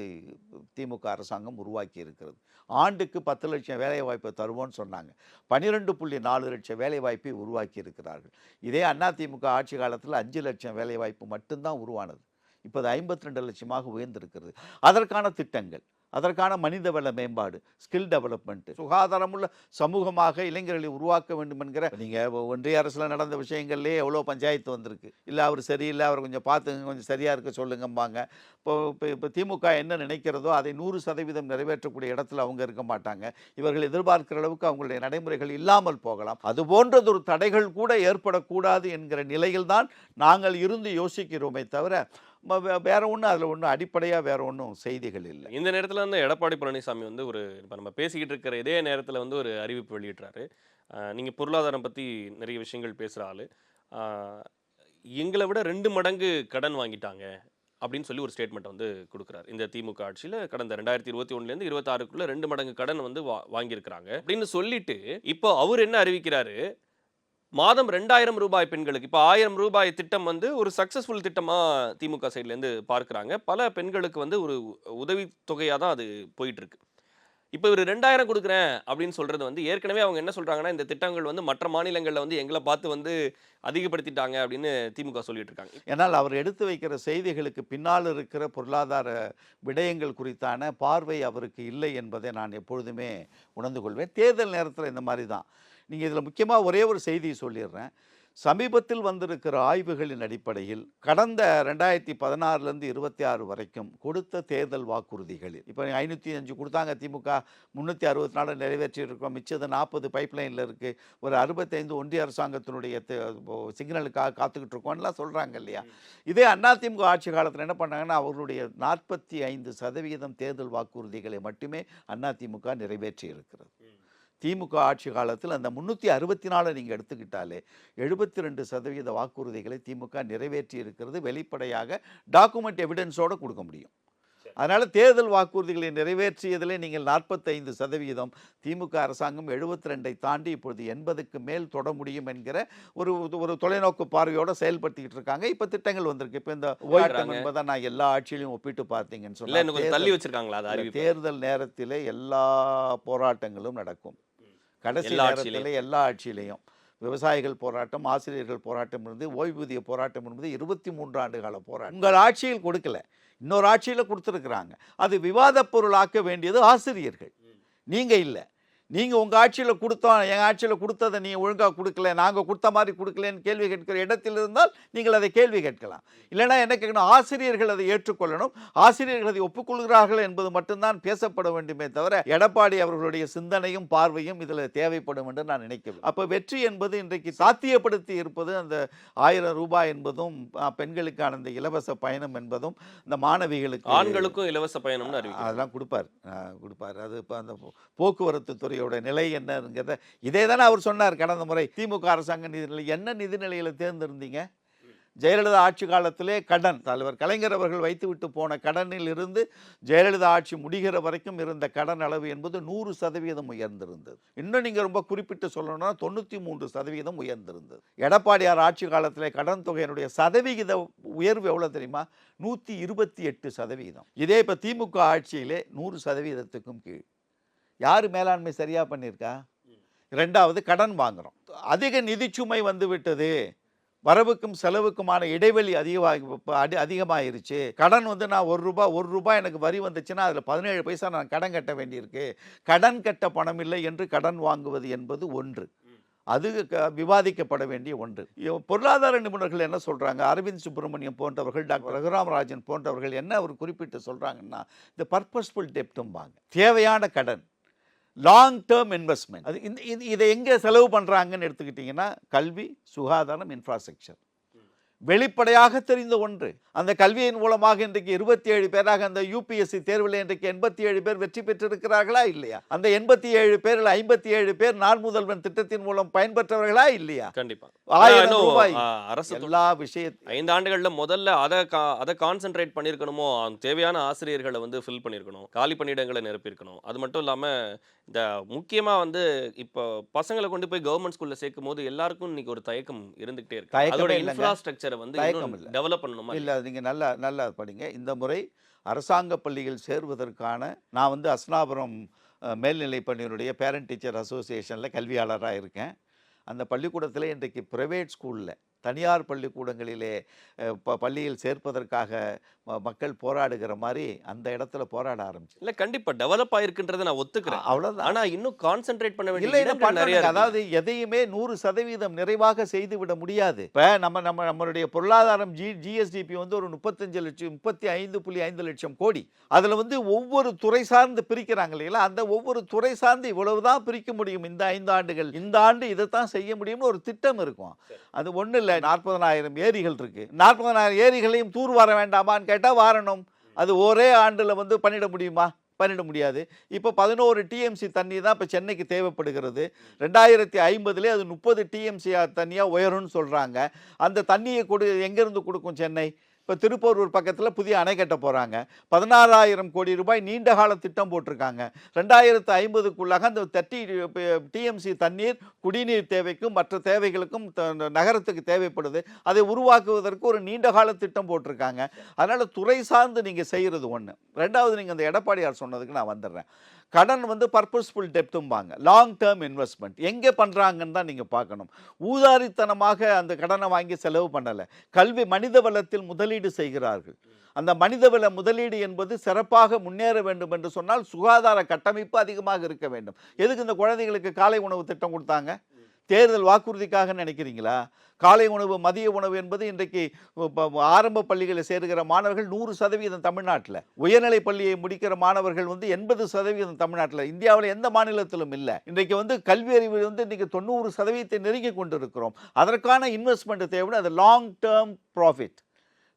திமுக அரசாங்கம் உருவாக்கி இருக்கிறது. ஆண்டுக்கு 10 லட்சம் வேலைவாய்ப்பை தருவோன்னு சொன்னாங்க. 12.4 லட்சம் வேலைவாய்ப்பை உருவாக்கி இருக்கிறார்கள். இதே அதிமுக ஆட்சி காலத்தில் 5 லட்சம் வேலைவாய்ப்பு மட்டும்தான் உருவானது. இப்போ அது 52 லட்சமாக உயர்ந்திருக்கிறது. அதற்கான திட்டங்கள், அதற்கான மனிதவள மேம்பாடு, ஸ்கில் டெவலப்மெண்ட், சுகாதாரமுள்ள சமூகமாக இளைஞர்களை உருவாக்க வேண்டும் என்கிற நீங்கள் ஒன்றிய அரசில் நடந்த விஷயங்கள்லேயே எவ்வளோ பஞ்சாயத்து வந்திருக்கு. இல்லை அவர் சரியில்லை, அவர் கொஞ்சம் பார்த்துங்க, கொஞ்சம் சரியாக இருக்க சொல்லுங்கம்பாங்க. இப்போ திமுக என்ன நினைக்கிறதோ அதை 100% நிறைவேற்றக்கூடிய இடத்துல அவங்க இருக்க மாட்டாங்க. இவர்கள் எதிர்பார்க்கிற அளவுக்கு அவங்களுடைய நடைமுறைகள் இல்லாமல் போகலாம். அது போன்றதொரு தடைகள் கூட ஏற்படக்கூடாது என்கிற நிலையில்தான் நாங்கள் இருந்து யோசிக்கிறோமே தவிர வேற ஒன்றும் அதில் ஒன்றும் அடிப்படையாக வேற ஒன்றும் செய்திகள் இல்லை. இந்த நேரத்தில் வந்து எடப்பாடி பழனிசாமி வந்து இப்போ நம்ம பேசிக்கிட்டு இருக்கிற இதே நேரத்தில் வந்து ஒரு அறிவிப்பு வெளியிட்டாரு. நீங்கள் பொருளாதாரம் பற்றி நிறைய விஷயங்கள் பேசுகிற ஆள், எங்களை விட 2 மடங்கு கடன் வாங்கிட்டாங்க அப்படின்னு சொல்லி ஒரு ஸ்டேட்மெண்ட் வந்து கொடுக்குறாரு. இந்த திமுக ஆட்சியில் கடந்த 2021லேருந்து 26க்குள்ள 2 மடங்கு கடன் வந்து வாங்கியிருக்கிறாங்க அப்படின்னு சொல்லிட்டு இப்போ அவர் என்ன அறிவிக்கிறாரு, மாதம் 2000 ரூபாய் பெண்களுக்கு, இப்போ 1000 ரூபாய் திட்டம் வந்து ஒரு சக்ஸஸ்ஃபுல் திட்டமாக திமுக சைட்லேருந்து பார்க்குறாங்க. பல பெண்களுக்கு வந்து ஒரு உதவித்தொகையாக தான் அது போயிட்டுருக்கு. இப்போ இவர் 2000 கொடுக்குறேன் அப்படின்னு சொல்கிறது வந்து ஏற்கனவே அவங்க என்ன சொல்கிறாங்கன்னா, இந்த திட்டங்கள் வந்து மற்ற மாநிலங்களில் வந்து எங்களை பார்த்து வந்து அதிகப்படுத்திட்டாங்க அப்படின்னு திமுக சொல்லிட்டு இருக்காங்க. ஏன்னால் அவர் எடுத்து வைக்கிற செய்திகளுக்கு பின்னால் இருக்கிற பொருளாதார விடயங்கள் குறித்தான பார்வை அவருக்கு இல்லை என்பதை நான் எப்பொழுதுமே உணர்ந்து கொள்வேன். தேர்தல் நேரத்தில் இந்த மாதிரி தான். நீங்கள் இதில் முக்கியமாக ஒரே ஒரு செய்தியை சொல்லிடுறேன். சமீபத்தில் வந்திருக்கிற ஆய்வுகளின் அடிப்படையில் கடந்த 2016லேருந்து 26 வரைக்கும் கொடுத்த தேர்தல் வாக்குறுதிகளில், இப்போ 505 கொடுத்தாங்க திமுக, 364 நிறைவேற்றியிருக்கோம், மிச்சது 40 பைப்லைனில் இருக்குது, ஒரு 65 ஒன்றிய அரசாங்கத்தினுடைய சிக்னலுக்காக காத்துக்கிட்டு இருக்கோம்லாம் சொல்கிறாங்க இல்லையா. இதே அதிமுக ஆட்சி காலத்தில் என்ன பண்ணாங்கன்னா, அவர்களுடைய 45% தேர்தல் வாக்குறுதிகளை மட்டுமே அதிமுக நிறைவேற்றி இருக்கிறது. திமுக ஆட்சி காலத்தில் அந்த 364 நீங்கள் எடுத்துக்கிட்டாலே 72% வாக்குறுதிகளை திமுக நிறைவேற்றி இருக்கிறது. வெளிப்படையாக டாக்குமெண்ட் எவிடன்ஸோடு கொடுக்க முடியும். அதனால் தேர்தல் வாக்குறுதிகளை நிறைவேற்றியதிலே நீங்கள் 45%, திமுக அரசாங்கம் 72 தாண்டி இப்பொழுது 80க்கு மேல் தொட முடியும் என்கிற ஒரு தொலைநோக்கு பார்வையோடு செயல்படுத்திக்கிட்டு இருக்காங்க. இப்போ திட்டங்கள் வந்திருக்கு. இப்போ இந்த ஓய்வு என்பதை நான் எல்லா ஆட்சியிலையும் ஒப்பிட்டு பார்த்தீங்கன்னு சொன்னால் தேர்தல் நேரத்தில் எல்லா போராட்டங்களும் நடக்கும். கடைசி நேரத்தில் எல்லா ஆட்சியிலையும் விவசாயிகள் போராட்டம், ஆசிரியர்கள் போராட்டம் இருந்து, ஓய்வூதிய போராட்டம் என்பது 23 ஆண்டு கால போராட்டம். உங்கள் ஆட்சியில் கொடுக்கல, இன்னொரு ஆட்சியில் கொடுத்துருக்குறாங்க. அது விவாத பொருளாக்க வேண்டியது ஆசிரியர்கள், நீங்கள் இல்லை. நீங்கள் உங்கள் ஆட்சியில் கொடுத்தோம், எங்கள் ஆட்சியில் கொடுத்ததை நீங்கள் ஒழுங்காக கொடுக்கல, நாங்கள் கொடுத்த மாதிரி கொடுக்கலன்னு கேள்வி கேட்கிற இடத்தில் இருந்தால் நீங்கள் அதை கேள்வி கேட்கலாம். இல்லைனா என்ன கேட்கணும், ஆசிரியர்கள் அதை ஏற்றுக்கொள்ளணும், ஆசிரியர்கள் அதை ஒப்புக்கொள்கிறார்கள் என்பது மட்டும்தான் பேசப்பட வேண்டுமே தவிர எடப்பாடி அவர்களுடைய சிந்தனையும் பார்வையும் இதில் தேவைப்படும் என்று நான் நினைக்கிறேன். அப்போ வெற்றி என்பது இன்றைக்கு சாத்தியப்படுத்தி இருப்பது அந்த 1000 ரூபாய் என்பதும், பெண்களுக்கான அந்த இலவச பயணம் என்பதும், இந்த மாணவிகளுக்கு, ஆண்களுக்கும் இலவச பயணம் அதெல்லாம் கொடுப்பார். அது இப்போ அந்த போக்குவரத்து துறை நிலை என்னங்கிறத இதே தானே அவர் சொன்னார் கடந்த முறை. திமுக அரசாங்க நிதிநிலை என்ன நிதிநிலையில் தேர்ந்தெடுந்தீங்க? ஜெயலலிதா ஆட்சி காலத்திலே கடன், தலைவர் கலைஞர் அவர்கள் வைத்துவிட்டு போன கடனில் இருந்து ஜெயலலிதா ஆட்சி முடிகிற வரைக்கும் இருந்த கடன் அளவு என்பது 100% உயர்ந்திருந்தது. இன்னும் நீங்கள் ரொம்ப குறிப்பிட்டு சொல்லணும்னா 93% உயர்ந்திருந்தது. எடப்பாடியார் ஆட்சி காலத்திலே கடன் தொகையினுடைய சதவிகித உயர்வு எவ்வளோ தெரியுமா? 128%. இதே இப்போ திமுக ஆட்சியிலே 100%க்கும் கீழ். யார் மேலாண்மை சரியாக பண்ணியிருக்கா? 2வது கடன் வாங்குகிறோம், அதிக நிதிச்சுமை வந்து விட்டது, வரவுக்கும் செலவுக்குமான இடைவெளி அதிகமாகிருச்சு. கடன் வந்து நான் ஒரு ரூபாய் எனக்கு வரி வந்துச்சுன்னா அதில் 17 பைசா நான் கடன் கட்ட வேண்டியிருக்கு. கடன் கட்ட பணம் இல்லை என்று கடன் வாங்குவது என்பது ஒன்று, அது விவாதிக்கப்பட வேண்டிய ஒன்று. பொருளாதார நிபுணர்கள் என்ன சொல்கிறாங்க, அரவிந்த் சுப்பிரமணியம் போன்றவர்கள், டாக்டர் ரகுராம் ராஜன் போன்றவர்கள் என்ன ஒரு குறிப்பிட்டு சொல்கிறாங்கன்னா, இந்த பர்பஸ்ஃபுல் டெப்ட்டும்பாங்க, தேவையான கடன், லாங் டேர்ம் இன்வெஸ்ட்மெண்ட். அது இதை எங்கே செலவு பண்ணுறாங்கன்னு எடுத்துக்கிட்டிங்கன்னா, கல்வி, சுகாதாரம், இன்ஃப்ராஸ்ட்ரக்சர். வெளிப்படையாக தெரிந்த ஒன்று. அந்த கல்வியின் மூலமாக இன்றைக்கு 27 பேராக அந்த யூபிஎஸ்சி தேர்வில் இன்றைக்கு 87 பேர் வெற்றி பெற்றிருக்கிறார்களா இல்லையா? அந்த 87 பேரில் 57 பேர் நாள் முதல்வன் திட்டத்தின் மூலம் பயன்பெற்றவர்களா இல்லையா? கண்டிப்பா 1000 ரூபாய் அரசு எல்லா விஷயத்தையும் 5 ஆண்டுகள்ல முதல்ல அதை கான்சென்ட்ரேட் பண்ணியிருக்கணுமோ, தேவையான ஆசிரியர்களை வந்து ஃபில் பண்ணியிருக்கணும், காலி பணியிடங்களை நிரப்பியிருக்கணும். அது மட்டும் இல்லாம இந்த முக்கியமா வந்து இப்போ பசங்களை கொண்டு போய் கவர்மெண்ட் ஸ்கூல்ல சேர்க்கும் போது எல்லாருக்கும் இன்னைக்கு ஒரு தயக்கம் இருந்துகிட்டே இருக்கு. அதோட இன்ஃப்ராஸ்ட்ரக்சரை வந்து டெவலப் பண்ணணுமா? இல்லை, நீங்கள் நல்லா படிங்க. இந்த முறை அரசாங்க பள்ளிகள் சேர்வதற்கான நான் வந்து அஸ்னாபுரம் மேல்நிலைப் பள்ளியினுடைய பேரண்ட் டீச்சர் அசோசியேஷனில் கல்வியாளராக இருக்கேன். அந்த பள்ளிக்கூடத்தில் இன்றைக்கு ப்ரைவேட் ஸ்கூலில் தனியார் பள்ளிக்கூடங்களிலே பள்ளியில் சேர்ப்பதற்காக மக்கள் போராடுகிற மாதிரி அந்த இடத்துல போராட ஆரம்பிச்சு. இல்லை, கண்டிப்பா டெவலப் ஆயிருக்குன்றதை நான் ஒத்துக்கிறேன். அவ்வளோதான். ஆனால் இன்னும் கான்சென்ட்ரேட் பண்ண இல்லை, வேண்டிய நிறைய. அதாவது எதையுமே 100% நிறைவாக செய்துவிட முடியாது. இப்போ நம்மளுடைய பொருளாதாரம் ஜிஎஸ்டிபி வந்து ஒரு 35.5 லட்சம் கோடி. அதில் வந்து ஒவ்வொரு துறை சார்ந்து பிரிக்கிறாங்க இல்லைங்களா? அந்த ஒவ்வொரு துறை சார்ந்து இவ்வளவுதான் பிரிக்க முடியும் இந்த 5 ஆண்டுகள், இந்த ஆண்டு இதைத்தான் செய்ய முடியும்னு ஒரு திட்டம் இருக்கும். அது ஒன்றும் இல்லை. 40,000 ஏரிகள் இருக்கு. 40,000 ஏரிகளையும் தூர் வர வேண்டாமான்னு கேட்டால் வாரணும். அது ஒரே ஆண்டில் வந்து பண்ணிட முடியுமா? பண்ணிட முடியாது. இப்போ 11 டிஎம்சி தண்ணி தான் இப்போ சென்னைக்கு தேவைப்படுகிறது. 2050 அது 30 டிஎம்சி தண்ணியாக உயரும்னு சொல்கிறாங்க. அந்த தண்ணியை எங்கேருந்து கொடுக்கும் சென்னை? இப்போ திருப்பூர் பக்கத்தில் புதிய அணை கட்ட போகிறாங்க. 16,000 கோடி ரூபாய் நீண்ட கால திட்டம் போட்டிருக்காங்க. 2050க்குள்ளாக அந்த 30 டிஎம்சி தண்ணீர் குடிநீர் தேவைக்கும் மற்ற தேவைகளுக்கும் நகரத்துக்கு தேவைப்படுது. அதை உருவாக்குவதற்கு ஒரு நீண்ட கால திட்டம் போட்டிருக்காங்க. அதனால் துறை சார்ந்து நீங்கள் செய்கிறது ஒன்று. ரெண்டாவது, நீங்கள் அந்த எடப்பாடியார் சொன்னதுக்கு நான் வந்துடுறேன். கடன் வந்து பர்பஸ்ஃபுல் டெப்ட்டும்பாங்க. லாங் டேர்ம் இன்வெஸ்ட்மெண்ட் எங்கே பண்ணுறாங்கன்னு தான் நீங்கள் பார்க்கணும். ஊதாரித்தனமாக அந்த கடனை வாங்கி செலவு பண்ணலை. கல்வி மனித வளத்தில் முதலீடு செய்கிறார்கள். அந்த மனிதவள முதலீடு என்பது சிறப்பாக முன்னேற வேண்டும் என்று சொன்னால் சுகாதார கட்டமைப்பு அதிகமாக இருக்க வேண்டும். எதுக்கு இந்த குழந்தைகளுக்கு காலை உணவு திட்டம் கொடுத்தாங்க? தேர்தல் வாக்குறுதிக்காக நினைக்கிறீங்களா? காலை உணவு, மதிய உணவு என்பது இன்றைக்கு ஆரம்ப பள்ளிகளில் சேருகிற மாணவர்கள் 100% தமிழ்நாட்டில், உயர்நிலை பள்ளியை முடிக்கிற மாணவர்கள் வந்து 80% தமிழ்நாட்டில். இந்தியாவில் எந்த மாநிலத்திலும் இல்லை. இன்றைக்கு வந்து கல்வி அறிவு வந்து இன்றைக்கி 90% நெருங்கி கொண்டு இருக்கிறோம். அதற்கான இன்வெஸ்ட்மெண்ட் தேவை. அது long term profit,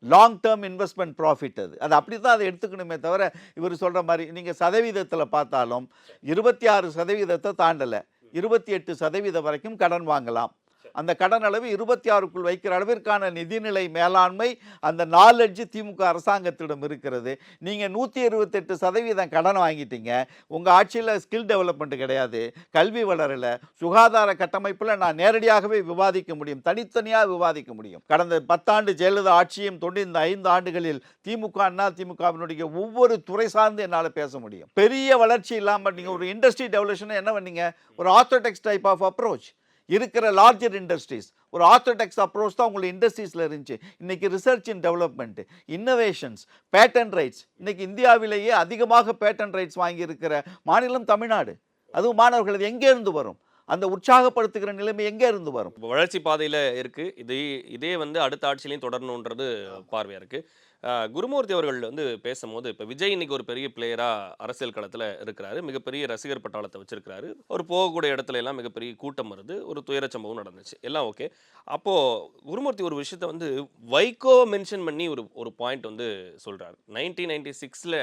long term investment profit. அது அப்படி தான் அதை எடுத்துக்கணுமே தவிர இவர் சொல்கிற மாதிரி நீங்கள் சதவீதத்தில் பார்த்தாலும் 26% தாண்டலை. 28% வரைக்கும் கடன் வாங்கலாம். அந்த கடன் அளவு 26க்குள் வைக்கிற அளவிற்கான நிதிநிலை மேலாண்மை அந்த நாலெட்ஜ் திமுக அரசாங்கத்திடம் இருக்கிறது. நீங்கள் 128% கடன் வாங்கிட்டீங்க. உங்கள் ஆட்சியில் ஸ்கில் டெவலப்மெண்ட் கிடையாது, கல்வி வளரலை, சுகாதார கட்டமைப்பில் நான் நேரடியாகவே விவாதிக்க முடியும், தனித்தனியாக விவாதிக்க முடியும். கடந்த 10 ஆண்டு ஜெயலலிதா ஆட்சியும் இந்த 5 ஆண்டுகளில் திமுகவினுடைய ஒவ்வொரு துறை சார்ந்து என்னால் பேச முடியும். பெரிய வளர்ச்சி இல்லாமல் நீங்கள் ஒரு இண்டஸ்ட்ரி டெவலப்ஷன் என்ன பண்ணீங்க? ஒரு ஆர்த்தோடெக்ஸ் டைப் ஆஃப் அப்ரோச். இருக்கிற லார்ஜர் இண்டஸ்ட்ரீஸ் ஒரு ஆர்த்தோடெக்ஸ் அப்ரோச் தான் உங்களுக்கு இண்டஸ்ட்ரீஸில் இருந்துச்சு. இன்றைக்கி research and development, innovations, patent rights. இன்றைக்கி இந்தியாவிலேயே அதிகமாக பேட்டன் ரைட்ஸ் வாங்கியிருக்கிற மாநிலம் தமிழ்நாடு. அதுவும் மாணவர்கள் எங்கேருந்து வரும்? அந்த உற்சாகப்படுத்துகிற நிலைமை எங்கே இருந்து வரும்? வளர்ச்சி பாதையில் இருக்குது. இதே வந்து அடுத்த ஆட்சியிலையும் தொடரணுன்றது பார்வையாக இருக்குது. குருமூர்த்தி அவர்கள் வந்து பேசும்போது, இப்போ விஜய் இன்னைக்கு ஒரு பெரிய பிளேயராக அரசியல் களத்தில் இருக்கிறாரு, மிகப்பெரிய ரசிகர் பட்டாளத்தை வச்சிருக்கிறாரு, ஒரு போகக்கூடிய இடத்துல எல்லாம் மிகப்பெரிய கூட்டம் வருது, ஒரு துயர சம்பவம் நடந்துச்சு, எல்லாம் ஓகே. அப்போது குருமூர்த்தி ஒரு விஷயத்த வந்து வைகோ மென்ஷன் பண்ணி ஒரு பாயிண்ட் வந்து சொல்கிறார். 1996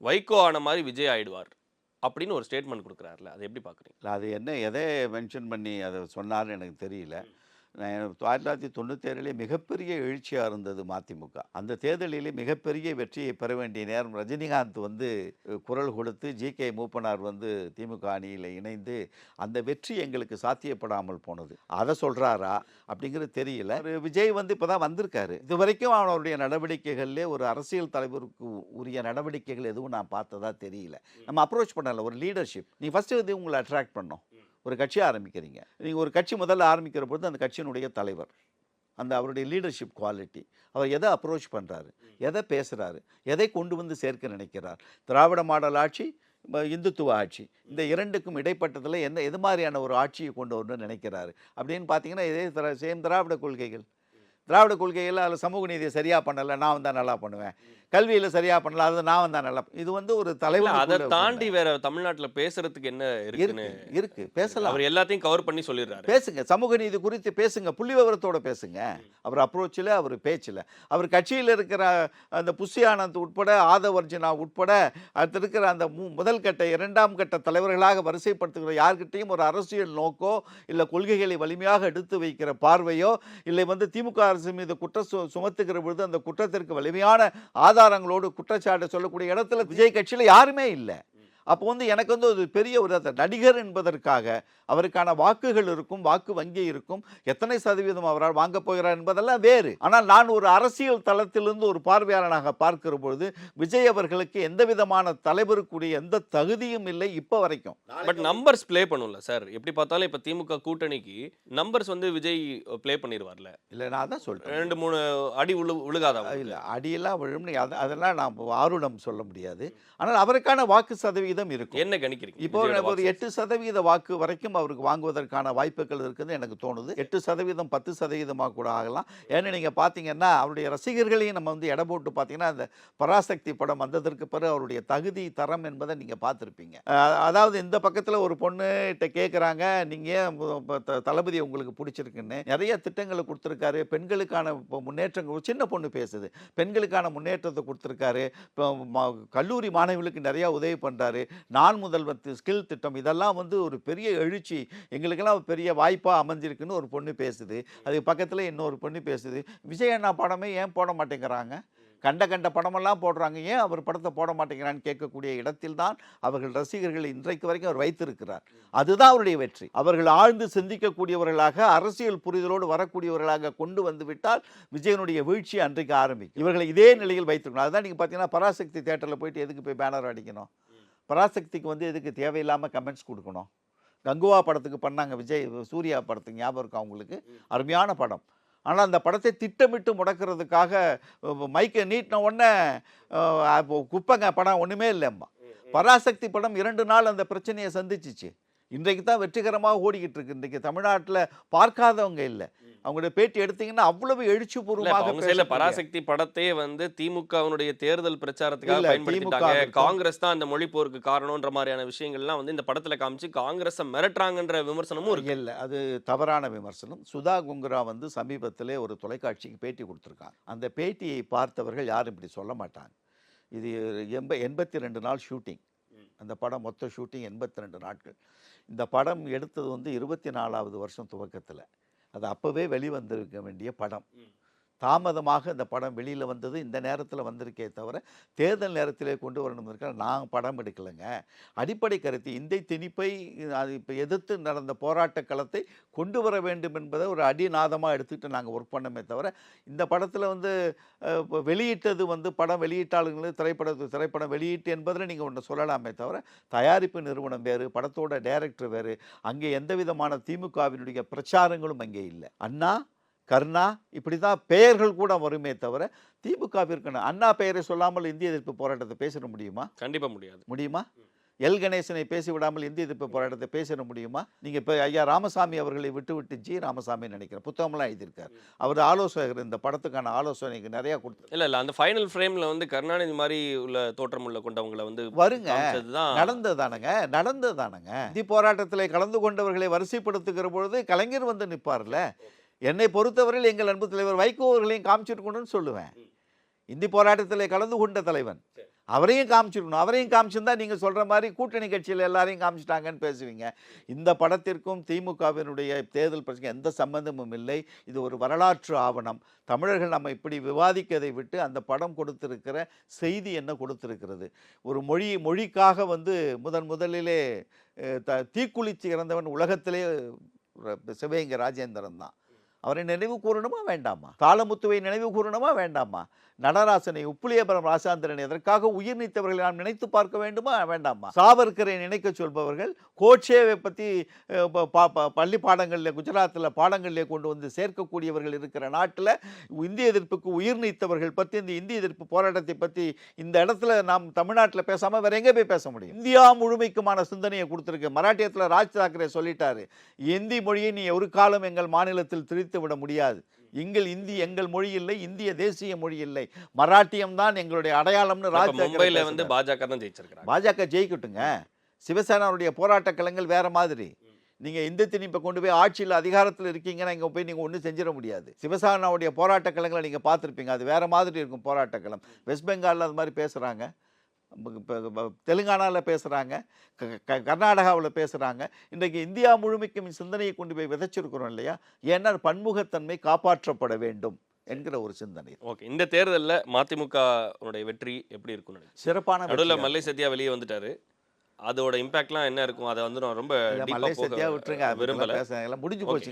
வைகோ ஆன மாதிரி விஜய் ஆயிடுவார் அப்படின்னு ஒரு ஸ்டேட்மெண்ட் கொடுக்குறாருல, அதை எப்படி பார்க்குறீங்க? இல்லை, அது என்ன எதை மென்ஷன் பண்ணி அதை சொன்னார்னு எனக்கு தெரியல. 1997 மிகப்பெரிய எழுச்சியாக இருந்தது மதிமுக. அந்த தேர்தலிலே மிகப்பெரிய வெற்றியை பெற வேண்டிய நேரம் ரஜினிகாந்த் வந்து குரல் கொடுத்து ஜி.கே. மூப்பனார் வந்து திமுக அணியில் இணைந்து அந்த வெற்றி எங்களுக்கு சாத்தியப்படாமல் போனது. அதை சொல்கிறாரா அப்படிங்கிறது தெரியல. விஜய் வந்து இப்போ தான் வந்திருக்காரு. இது வரைக்கும் அவனுடைய நடவடிக்கைகளிலே ஒரு அரசியல் தலைவருக்கு உரிய நடவடிக்கைகள் எதுவும் நான் பார்த்ததா தெரியல. நம்ம அப்ரோச் பண்ணல. ஒரு லீடர்ஷிப், நீ ஃபஸ்ட்டு வந்து உங்களை அட்ராக்ட் பண்ணோம். ஒரு கட்சி ஆரம்பிக்கிறீங்க, நீங்கள் ஒரு கட்சி முதல்ல ஆரம்பிக்கிற பொழுது அந்த கட்சியினுடைய தலைவர், அந்த அவருடைய லீடர்ஷிப் குவாலிட்டி, அவர் எதை அப்ரோச் பண்ணுறாரு, எதை பேசுகிறாரு, எதை கொண்டு வந்து சேர்க்க நினைக்கிறார். திராவிட மாடல் ஆட்சி, இந்துத்துவ ஆட்சி, இந்த இரண்டுக்கும் இடைப்பட்டதில் எது மாதிரியான ஒரு ஆட்சியை கொண்டு வரணும்னு நினைக்கிறாரு அப்படின்னு பார்த்தீங்கன்னா இதே சேம் திராவிட கொள்கைகள். அதில் சமூக நீதியை சரியாக பண்ணலை, நான் வந்தால் நல்லா பண்ணுவேன், கல்வியில் சரியா பண்ணல, அது நான் வந்தா நல்லா. இது வந்து ஒரு இல்ல தலைவர் அதை தாண்டி வேற தமிழ்நாட்டுல பேசுறதுக்கு என்ன இருக்குன்னு இருக்கு பேசலாம். அவர் எல்லாத்தையும் கவர் பண்ணி சொல்லிடுறாரு. பேசுங்க, சமூக நீதி குறித்து பேசுங்க, புள்ளி விவரத்தோட பேசுங்க. அவர் அப்ரோச்சில், அவர் பேச்சில், அவர் கட்சியில் இருக்கிற அந்த புஷி ஆனந்த் உட்பட, ஆதவர்ஜுனா உட்பட, அடுத்து இருக்கிற அந்த முதல் கட்ட இரண்டாம் கட்ட தலைவர்களாக வரிசைப்படுத்துகிற யார்கிட்டையும் ஒரு அரசியல் நோக்கோ இல்லை கொள்கைகளை வலிமையாக எடுத்து வைக்கிற பார்வையோ இல்லை வந்து திமுக அரசு மீது குற்றம் சுமத்துகிற பொழுது அந்த குற்றத்திற்கு வலிமையான ஆதாரங்களோடு குற்றச்சாட்டு சொல்லக்கூடிய இடத்துல விஜய் கட்சியில் யாருமே இல்லை. அப்போ வந்து எனக்கு வந்து ஒரு பெரிய ஒரு நடிகர் என்பதற்காக அவருக்கான வாக்குகள் இருக்கும், வாக்கு வங்கி இருக்கும், எத்தனை சதவீதம் அவரால் வாங்க போகிறார் என்பதெல்லாம் வேறு. ஆனால் நான் ஒரு அரசியல் தளத்திலிருந்து ஒரு பார்வையாளனாக பார்க்கிற பொழுது விஜய் அவர்களுக்கு எந்த விதமான தலைவருக்குரிய எந்த தகுதியும் இல்லை இப்போ வரைக்கும். பட் நம்பர்ஸ் ப்ளே பண்ணும்ல சார், எப்படி பார்த்தாலும் இப்ப திமுக கூட்டணிக்கு நம்பர்ஸ் வந்து விஜய் ப்ளே பண்ணிடுவார்ல. இல்லை, நான் தான் சொல்றேன், 2-3 அடி விழுகாதா? இல்லை, அடியெல்லாம் விழும், அதெல்லாம் நான் ஆருடம் சொல்ல முடியாது. ஆனால் அவருக்கான வாக்கு சதவீதம் இருக்கும். என்ன கணிக்கிறீங்க? இப்போ ஒரு 8% வாக்கு வரைக்கும் அவருக்கு வாங்குவதற்கான வாய்ப்புகள் இருக்குன்னு எனக்கு தோணுது. 8% 10% கூட ஆகலாம். ஏன்னா நீங்க பாத்தீங்கன்னா அவருடைய ரசிகர்களையும் நம்ம வந்து எடை போட்டு பாத்தீங்கன்னா அந்த பராசக்தி படம் வந்ததற்கு பிறகு அவருடைய தகுதி தரம் என்பதை நீங்க பார்த்துருப்பீங்க. அதாவது இந்த பக்கத்துல ஒரு பொண்ணு கிட்ட கேட்குறாங்க, நீங்க தளபதி உங்களுக்கு பிடிச்சிருக்குன்னு நிறைய திட்டங்களை கொடுத்துருக்காரு, பெண்களுக்கான முன்னேற்றங்கள், ஒரு சின்ன பொண்ணு பேசுது, பெண்களுக்கான முன்னேற்றத்தை கொடுத்துருக்காரு, கல்லூரி மாணவிகளுக்கு நிறைய உதவி பண்றாரு, நான் முதல்வர் ஸ்கில் திட்டம், இதெல்லாம் வந்து ஒரு பெரிய எழுச்சி, எங்களுக்கெல்லாம் பெரிய வாய்ப்பாக அமைஞ்சிருக்குன்னு ஒரு பொண்ணு பேசுது. அதுக்கு பக்கத்தில் இன்னொரு பொண்ணு பேசுது, விஜய் அண்ணா படமே ஏன் போட மாட்டேங்கிறாங்க, கண்ட படமெல்லாம் போடுறாங்க, ஏன் அவர் படத்தை போட மாட்டேங்கிறான்னு கேட்கக்கூடிய இடத்தில் தான் அவர்கள் ரசிகர்கள் இன்றைக்கு வரைக்கும் அவர் வைத்திருக்கிறார். அதுதான் அவருடைய வெற்றி. அவர்கள் ஆழ்ந்து சிந்திக்கக்கூடியவர்களாக, அரசியல் புரிதலோடு வரக்கூடியவர்களாக கொண்டு வந்து விட்டால் விஜயனுடைய வீழ்ச்சி அன்றைக்கு ஆரம்பிக்கும். இவர்களை இதே நிலையில் வைத்திருக்கணும். அதுதான் நீங்கள் பார்த்தீங்கன்னா பராசக்தி தியேட்டரில் போயிட்டு எதுக்கு போய் பேனர் அடிக்கணும், பராசக்திக்கு வந்து எதுக்கு தேவையில்லாமல் கமெண்ட்ஸ் கொடுக்கணும். கங்குவா படத்துக்கு பண்ணாங்க, விஜய் சூர்யா படத்துக்கு ஞாபகம் இருக்கா உங்களுக்கு, அருமையான படம். ஆனால் அந்த படத்தை திட்டமிட்டு முடக்கிறதுக்காக மைக்கை நீட்டின உடனே குப்பைங்க படம் ஒன்றுமே இல்லைம்மா. பராசக்தி படம் 2 நாள் அந்த பிரச்சனையை சந்திச்சிச்சு. இன்றைக்கு தான் வெற்றிகரமாக ஓடிக்கிட்டு இருக்கு. இன்றைக்கு தமிழ்நாட்டில் பார்க்காதவங்க இல்லை. அவங்களுடைய பேட்டி எடுத்தீங்கன்னா அவ்வளவு எழுச்சிபூர்வமாக பராசக்தி படத்தையே வந்து திமுகவினுடைய தேர்தல் பிரச்சாரத்துக்காக பயன்படுத்திட்டாங்க. காங்கிரஸ் தான் அந்த மொழி போருக்கு காரணம்ன்ற மாதிரியான விஷயங்கள்லாம் வந்து இந்த படத்துல காமிச்சு காங்கிரஸை மிரட்டுறாங்கன்ற விமர்சனமும் இருக்கு. இல்லை, அது தவறான விமர்சனம். சுதா குங்குரா வந்து சமீபத்திலே ஒரு தொலைக்காட்சிக்கு பேட்டி கொடுத்துருக்காங்க. அந்த பேட்டியை பார்த்தவர்கள் யாரும் இப்படி சொல்ல மாட்டாங்க. இது 82 நாள் ஷூட்டிங். அந்த படம் மொத்த ஷூட்டிங் 82 நாட்கள். இந்த படம் எடுத்தது வந்து 24வது வருஷம் துவக்கத்தில். அது அப்போவே வெளிவந்திருக்க வேண்டிய படம். தாமதமாக இந்த படம் வெளியில் வந்தது, இந்த நேரத்தில் வந்திருக்கே தவிர தேர்தல் நேரத்திலே கொண்டு வரணும். நான் படம் எடுக்கலைங்க. அடிப்படை கருத்து இந்தை திணிப்பை அது இப்போ எதிர்த்து நடந்த போராட்ட களத்தை கொண்டு வர வேண்டும் என்பதை ஒரு அடிநாதமாக எடுத்துக்கிட்டு நாங்கள் ஒர்க் பண்ணமே தவிர, இந்த படத்தில் வந்து வெளியிட்டது வந்து படம் வெளியீட்டாளர்கள் திரைப்படம் வெளியீட்டு என்பதில் நீங்கள் ஒன்று சொல்லலாமே தவிர, தயாரிப்பு நிறுவனம் வேறு, படத்தோட டைரக்டர் வேறு. அங்கே எந்த விதமான திமுகவினுடைய பிரச்சாரங்களும் அங்கே இல்லை. அண்ணா, கருணா, இப்படி தான் பெயர்கள் கூட வருமே தவிர திமுகவிற்கு அண்ணா பெயரை சொல்லாமல் இந்திய எதிர்ப்பு போராட்டத்தை பேசிட முடியுமா? கண்டிப்பா முடியாது. முடியுமா? எல் கணேசனை பேசிவிடாமல் இந்திய எதிர்ப்பு போராட்டத்தை பேசிட முடியுமா? நீங்கள் இப்போ ஐயா ராமசாமி அவர்களை விட்டு ஜி ராமசாமி நினைக்கிறேன், புத்தகம்லாம் எழுதியிருக்கார். அவர் ஆலோசகர், இந்த படத்துக்கான ஆலோசனைக்கு நிறையா கொடுத்து. இல்லை அந்த ஃபைனல் ஃப்ரேமில் வந்து கருணாநிதி மாதிரி உள்ள தோற்றம் உள்ள கொண்டவங்களை வந்து வருங்க, நடந்ததானங்க. இந்தி போராட்டத்தில் கலந்து கொண்டவர்களை வரிசைப்படுத்துகிற பொழுது கலைஞர் வந்து நிற்பார்ல. என்னை பொறுத்தவரையில் எங்கள் அன்பு தலைவர் வைகோ அவர்களையும் காமிச்சிருக்கணும்னு சொல்லுவேன். இந்தி போராட்டத்தில் கலந்து கொண்ட தலைவன், அவரையும் காமிச்சிருக்கணும். அவரையும் காமிச்சிருந்தா நீங்கள் சொல்கிற மாதிரி கூட்டணி கட்சியில் எல்லாரையும் காமிச்சிட்டாங்கன்னு பேசுவீங்க. இந்த படத்திற்கும் திமுகவினுடைய தேர்தல் பிரச்சனை எந்த சம்பந்தமும் இல்லை. இது ஒரு வரலாற்று ஆவணம். தமிழர்கள் நம்ம இப்படி விவாதிக்கதை விட்டு அந்த படம் கொடுத்திருக்கிற செய்தி என்ன கொடுத்திருக்கிறது. ஒரு மொழிக்காக வந்து முதலிலே தீக்குளிச்சு இறந்தவன் உலகத்திலே சிவகங்கை ராஜேந்திரன் தான். அவரை நினைவு கூறணுமா வேண்டாமா? தாளமுத்துவை நினைவு கூறணுமா வேண்டாமா? நடராசனை, உப்புளியபுரம் ராசாந்திரனை, எதற்காக உயிர் நீத்தவர்களை நாம் நினைத்து பார்க்க வேண்டுமா வேண்டாமா? சாவர்கரை நினைக்க சொல்பவர்கள் கோட்சேவை பற்றி பள்ளி பாடங்களில், குஜராத்தில் பாடங்களிலே கொண்டு வந்து சேர்க்கக்கூடியவர்கள் இருக்கிற நாட்டில் இந்திய எதிர்ப்புக்கு உயிர் நீத்தவர்கள் பற்றி, இந்த இந்திய எதிர்ப்பு போராட்டத்தை பற்றி இந்த இடத்துல நாம் தமிழ்நாட்டில் பேசாமல் வேற எங்கே போய் பேச முடியும்? இந்தியா முழுமைக்குமான சிந்தனையை கொடுத்துருக்கு. மராட்டியத்தில் ராஜ் தாக்கரே சொல்லிட்டாரு, இந்தி மொழியை நீ ஒரு காலம் எங்கள் மாநிலத்தில் திரித்து விட முடியாது. எங்கள் மொழி இல்லை, இந்திய தேசிய மொழி இல்லை, மராட்டியம் தான் எங்களுடைய அடையாளம்னு அப்ப மும்பைல வந்து பாஜக தான் ஜெயிச்சிருக்காங்க. பாஜக ஜெயிக்கட்டுங்க. சிவசேனாவுடைய போராட்ட களங்கள் வேற மாதிரி. நீங்க இந்த திணிப்பை கொண்டு போய் ஆட்சியில் அதிகாரத்தில் இருக்கீங்கன்னா இங்கே போய் நீங்கள் ஒன்றும் செஞ்சிட முடியாது. சிவசேனாவுடைய போராட்ட களங்களை நீங்கள் பார்த்துருப்பீங்க, அது வேற மாதிரி இருக்கும் போராட்ட களம். வெஸ்ட் பெங்காலில் அது மாதிரி பேசுகிறாங்க, தெலுங்கானாவில் பேசுகிறாங்க, கர்நாடகாவில் பேசுகிறாங்க. இன்றைக்கு இந்தியா முழுமைக்கும் சிந்தனையை கொண்டு போய் விதைச்சிருக்கிறோம் இல்லையா? ஏன்னா பன்முகத்தன்மை காப்பாற்றப்பட வேண்டும் என்கிற ஒரு சிந்தனை. ஓகே, இந்த தேர்தலில் மதிமுக வெற்றி எப்படி இருக்கும்? சிறப்பான. நடுவில் மல்லை சத்யா வெளியே வந்துட்டாரு, அதோட இம்பாக்ட்லாம் என்ன இருக்கும்? அதை வந்து நான் ரொம்ப மல்லை சத்யா விட்டுருங்க, விரும்பல, முடிஞ்சு போச்சு.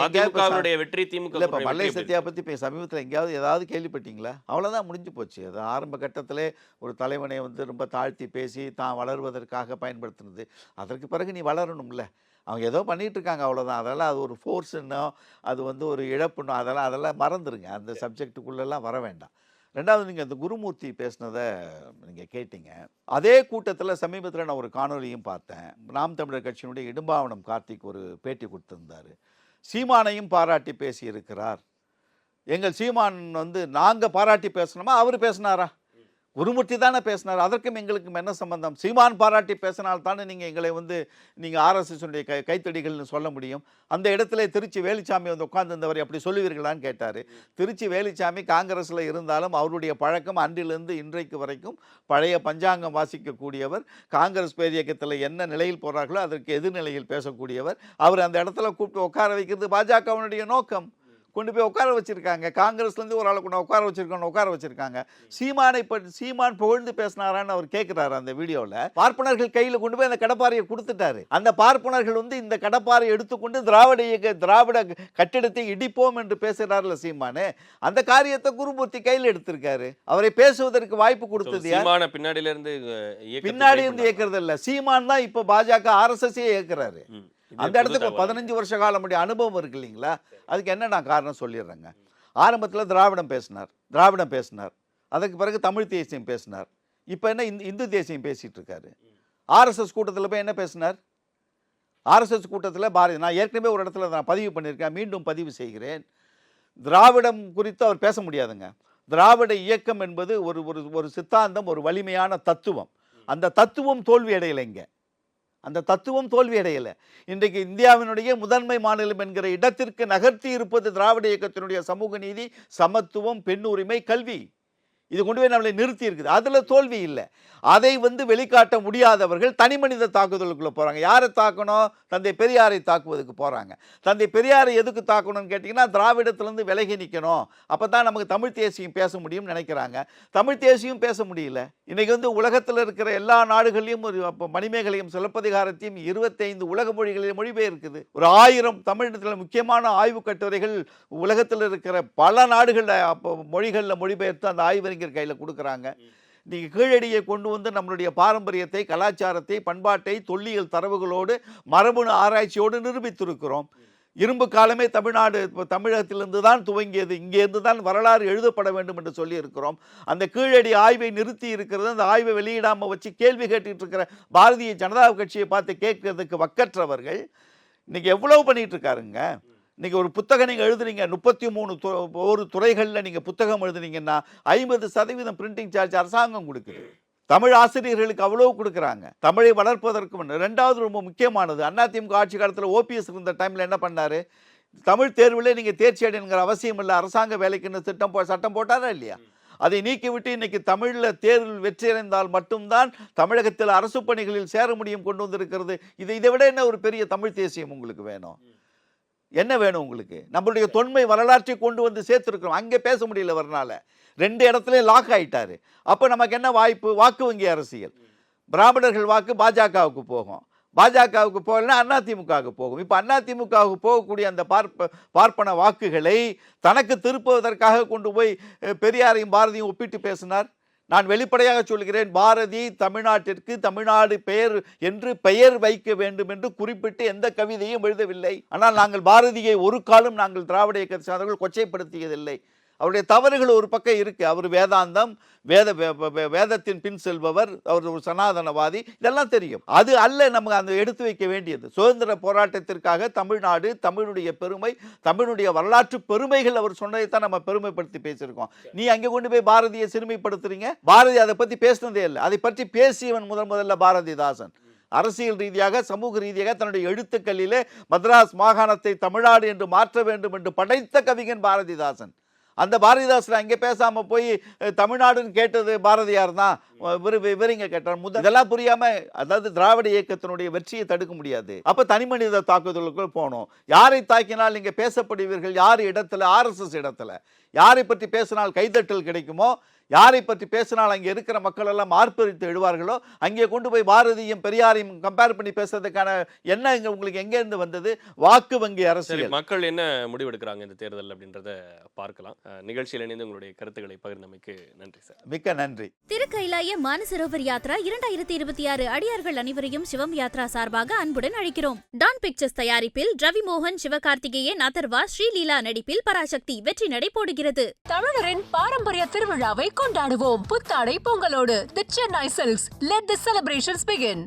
மதிமுகவுடைய வெற்றி திமுக மல்லை சத்யா பத்தி இப்போ சமீபத்தில் எங்கேயாவது ஏதாவது கேள்விப்பட்டீங்களா? அவ்வளோதான், முடிஞ்சு போச்சு. அது ஆரம்ப கட்டத்திலே ஒரு தலைவனை வந்து ரொம்ப தாழ்த்தி பேசி தான் வளருவதற்காக பயன்படுத்துனது. அதற்கு பிறகு நீ வளரணும்ல. அவங்க ஏதோ பண்ணிட்டு இருக்காங்க, அவ்வளோதான். அதெல்லாம் அது ஒரு ஃபோர்ஸுன்னோ அது வந்து ஒரு இழப்புன்னோ அதெல்லாம் மறந்துடுங்க. அந்த சப்ஜெக்டுக்குள்ளெல்லாம் வர வேண்டாம். ரெண்டாவது, நீங்கள் அந்த குருமூர்த்தி பேசினதை நீங்கள் கேட்டீங்க. அதே கூட்டத்தில் சமீபத்தில் நான் ஒரு காணொலியும் பார்த்தேன். நாம் தமிழர் கட்சியினுடைய இடும்பாவனம் கார்த்திக் ஒரு பேட்டி கொடுத்திருந்தார். சீமானையும் பாராட்டி பேசியிருக்கிறார். எங்கள் சீமான் வந்து நாங்கள் பாராட்டி பேசணுமா, அவர் பேசினாரா? குருமூர்த்தி தானே பேசினார். அதற்கும் எங்களுக்கும் என்ன சம்பந்தம்? சீமான் பாராட்டி பேசினால்தானே நீங்கள் எங்களை வந்து நீங்கள் ஆர்எஸ்எஸ்னுடைய கைத்தடிகள்னு சொல்ல முடியும். அந்த இடத்துல திருச்சி வேலுச்சாமி வந்து உட்கார்ந்திருந்தவர் அப்படி சொல்லுவீர்களான்னு கேட்டார். திருச்சி வேலுச்சாமி காங்கிரஸில் இருந்தாலும் அவருடைய பழக்கம் அன்றிலிருந்து இன்றைக்கு வரைக்கும் பழைய பஞ்சாங்கம் வாசிக்கக்கூடியவர். காங்கிரஸ் பேரியக்கத்தில் என்ன நிலையில் போகிறார்களோ அதற்கு எதிர்நிலையில் பேசக்கூடியவர். அவர் அந்த இடத்துல கூப்பிட்டு உட்கார வைக்கிறது பாஜகவினுடைய நோக்கம். கொண்டு போய் உட்கார வச்சிருக்காங்க. காங்கிரஸ்லேருந்து ஒரு ஆளை கொண்டு உட்கார வச்சிருக்காங்க. சீமான் புகழ்ந்து பேசினாரான்னு அவர் கேட்குறாரு அந்த வீடியோவில். பார்ப்பனர்கள் கையில் கொண்டு போய் அந்த கடப்பாறையை கொடுத்துட்டாரு. அந்த பார்ப்பனர்கள் வந்து இந்த கடப்பாறை எடுத்துக்கொண்டு திராவிட கட்டிடத்தை இடிப்போம் என்று பேசுகிறார்ல சீமானு. அந்த காரியத்தை குருமூர்த்தி கையில் எடுத்திருக்காரு. அவரை பேசுவதற்கு வாய்ப்பு கொடுத்தது பின்னாடி இருந்து இயக்குறது இல்லை, சீமான் தான் இப்போ பாஜக ஆர்எஸ்எஸ் இயக்குறாரு. அந்த இடத்துக்கு 15 வருஷ காலம் அனுபவம் இருக்கு இல்லைங்களா? அதுக்கு என்ன நான் காரணம் சொல்லிடுறேங்க. ஆரம்பத்தில் திராவிடம் பேசினார், அதுக்கு பிறகு தமிழ் தேசியம் பேசினார், இப்போ என்ன இந்து தேசியம் பேசிட்டு இருக்காரு. ஆர்எஸ்எஸ் கூட்டத்தில் போய் என்ன பேசினார்? ஆர்எஸ்எஸ் கூட்டத்தில் நான் ஏற்கனவே ஒரு இடத்துல நான் பதிவு பண்ணியிருக்கேன், மீண்டும் பதிவு செய்கிறேன். திராவிடம் குறித்து அவர் பேச முடியாதுங்க. திராவிட இயக்கம் என்பது ஒரு சித்தாந்தம், ஒரு வலிமையான தத்துவம். அந்த தத்துவம் தோல்வி அடையலைங்க. இன்றைக்கு இந்தியாவினுடைய முதன்மை மாநிலம் என்கிற இடத்திற்கு நகர்த்தி இருப்பது திராவிட இயக்கத்தினுடைய சமூக நீதி, சமத்துவம், பெண் உரிமை, கல்வி. இது கொண்டு போய் நம்மளை நிறுத்தி இருக்குது. அதில் தோல்வி இல்லை. அதை வந்து வெளிக்காட்ட முடியாதவர்கள் தனி மனித தாக்குதலுக்குள்ளே போகிறாங்க. யாரை தாக்கணும்? தந்தை பெரியாரை தாக்குவதுக்கு போகிறாங்க. தந்தை பெரியாரை எதுக்கு தாக்கணும்னு கேட்டிங்கன்னா, திராவிடத்திலேருந்து விலகி நிற்கணும், அப்போ தான் நமக்கு தமிழ் தேசியம் பேச முடியும்னு நினைக்கிறாங்க. தமிழ் தேசியம் பேச முடியல. இன்றைக்கி வந்து உலகத்தில் இருக்கிற எல்லா நாடுகளையும் மணிமேகலையும் சிலப்பதிகாரத்தையும் 25 உலக மொழிகளில் மொழிபெயர்க்குது. ஒரு 1000 தமிழகத்தில் முக்கியமான ஆய்வு கட்டுரைகள் உலகத்தில் இருக்கிற பல நாடுகளில் மொழிகளில் மொழிபெயர்த்து அந்த ஆய்வறிஞர் கையில் கொடுக்குறாங்க. நீங்கள் கீழடியை கொண்டு வந்து நம்மளுடைய பாரம்பரியத்தை, கலாச்சாரத்தை, பண்பாட்டை தொல்லியல் தரவுகளோடு மரபணு ஆராய்ச்சியோடு நிரூபித்திருக்கிறோம். இரும்பு காலமே தமிழகத்திலிருந்து தான் துவங்கியது, இங்கேருந்து தான் வரலாறு எழுதப்பட வேண்டும் என்று சொல்லி இருக்கிறோம். அந்த கீழடி ஆய்வை நிறுத்தி இருக்கிறது. அந்த ஆய்வை வெளியிடாமல் வச்சு கேள்வி கேட்டுட்டு இருக்கிற பாரதிய ஜனதா கட்சியை பார்த்து கேட்கறதுக்கு வக்கற்றவர்கள் இன்னைக்கு எவ்வளவு பண்ணிட்டு இருக்காருங்க. இன்றைக்கி ஒரு புத்தகம் நீங்கள் எழுதுனீங்க, 33 துறைகளில் நீங்கள் புத்தகம் எழுதுனீங்கன்னா 50% பிரிண்டிங் சார்ஜ் அரசாங்கம் கொடுக்குது. தமிழ் ஆசிரியர்களுக்கு அவ்வளோ கொடுக்குறாங்க. தமிழை வளர்ப்பதற்கு. ரெண்டாவது ரொம்ப முக்கியமானது, அதிமுக ஆட்சி காலத்தில் ஓபிஎஸ் இருந்த டைமில் என்ன பண்ணார்? தமிழ் தேர்வில் நீங்கள் தேர்ச்சி அடைங்கிற அவசியம் இல்லை, அரசாங்க வேலைக்குன்னு சட்டம் போட்டாரா இல்லையா? அதை நீக்கிவிட்டு இன்னைக்கு தமிழில் தேர்வில் வெற்றியடைந்தால் மட்டும்தான் தமிழகத்தில் அரசு பணிகளில் சேர முடியும் கொண்டு வந்திருக்கிறது. இதை விட என்ன ஒரு பெரிய தமிழ் தேசியம் உங்களுக்கு வேணும்? என்ன வேணும் உங்களுக்கு? நம்மளுடைய தொன்மை வரலாற்றை கொண்டு வந்து சேர்த்துருக்கிறோம். அங்கே பேச முடியல வரனால 2 இடத்துல லாக் ஆகிட்டாரு. அப்போ நமக்கு என்ன வாய்ப்பு? வாக்கு வங்கி அரசியல். பிராமணர்கள் வாக்கு பாஜகவுக்கு போகும், பாஜகவுக்கு போகலன்னா அதிமுகவுக்கு போகும். இப்போ அதிமுகவுக்கு போகக்கூடிய அந்த பார்ப்பன வாக்குகளை தனக்கு திருப்புவதற்காக கொண்டு போய் பெரியாரையும் பாரதியும் ஒப்பிட்டு பேசினார். நான் வெளிப்படையாக சொல்கிறேன், பாரதி தமிழ்நாட்டிற்கு தமிழ்நாடு பெயர் என்று பெயர் வைக்க வேண்டும் என்று குறிப்பிட்டு எந்த கவிதையும் எழுதவில்லை. ஆனால் நாங்கள் பாரதியை ஒரு காலம் நாங்கள் திராவிட இயக்கத்தை சார்ந்தவர்கள் கொச்சைப்படுத்தியதில்லை. அவருடைய தவறுகள் ஒரு பக்கம் இருக்கு. அவர் வேதாந்தம் வேதத்தின் பின் செல்பவர், அவர் ஒரு சனாதனவாதி, இதெல்லாம் தெரியும். அது அல்ல நமக்கு அந்த எடுத்து வைக்க வேண்டியது. சுதந்திர போராட்டத்திற்காக தமிழ்நாடு, தமிழுடைய பெருமை, தமிழுடைய வரலாற்று பெருமைகள் அவர் சொன்னதைத்தான் நம்ம பெருமைப்படுத்தி பேசியிருக்கோம். நீ அங்கே கொண்டு போய் பாரதியை சிறுமைப்படுத்துறீங்க. பாரதி அதை பற்றி பேசினதே இல்லை. அதை பற்றி பேசியவன் முதல்ல பாரதிதாசன். அரசியல் ரீதியாக, சமூக ரீதியாக தன்னுடைய எழுத்துக்களிலே மദ്രാஸ் மாகாணத்தை தமிழ்நாடு என்று மாற்ற வேண்டும் என்று படைத்த கவிஞன் பாரதிதாசன். அந்த பாரதிதாசன் அங்கே பேசாம போய் தமிழ்நாடுன்னு கேட்டது பாரதியார் தான். விவரிங்க கேட்டார். இதெல்லாம் புரியாம, அதாவது திராவிட இயக்கத்தினுடைய வெற்றியை தடுக்க முடியாது. அப்ப தனி மனித தாக்குதலுக்குள் போனோம். யாரை தாக்கினால் நீங்க பேசப்படுவீர்கள்? யார் இடத்துல? RSS இடத்துல. யாரை பற்றி பேசினால் கைதட்டல் கிடைக்குமோ, யாரை பற்றி பேசினால் அங்கே இருக்கிற மக்கள் எல்லாம் ஆர்ப்பரித்து எழுவார்களோ, அங்கே கொண்டு போய் பாரதியும் பெரியாரையும் கம்பேர் பண்ணி பேசுறதுக்கான என்ன உங்களுக்கு எங்க இருந்து வந்தது? வாக்கு வங்கி அரசியல். மக்கள் என்ன முடிவெடுக்கிறாங்க இந்த தேர்தல் அப்படின்றத பார்க்கலாம். நிகழ்ச்சியில் இணைந்து உங்களுடைய கருத்துக்களை பகிர்ந்தமைக்கு நன்றி சார். மிக்க நன்றி. திருக்கைலாய மானசரோவர் யாத்ரா 2026 அடியார்கள் அனைவரையும் சிவம் யாத்ரா சார்பாக அன்புடன் அழைக்கிறோம். டான் பிக்சர்ஸ் தயாரிப்பில் ரவி மோகன், சிவகார்த்திகேயன், அதர்வா, ஸ்ரீலீலா நடிப்பில் பராசக்தி வெற்றி நடை போடுகிறது. தமிழரின் பாரம்பரிய திருவிழாவை கொண்டாடுவோம் புத்தாடை பொங்கலோடு. The Chennai Silks. Let the celebrations begin.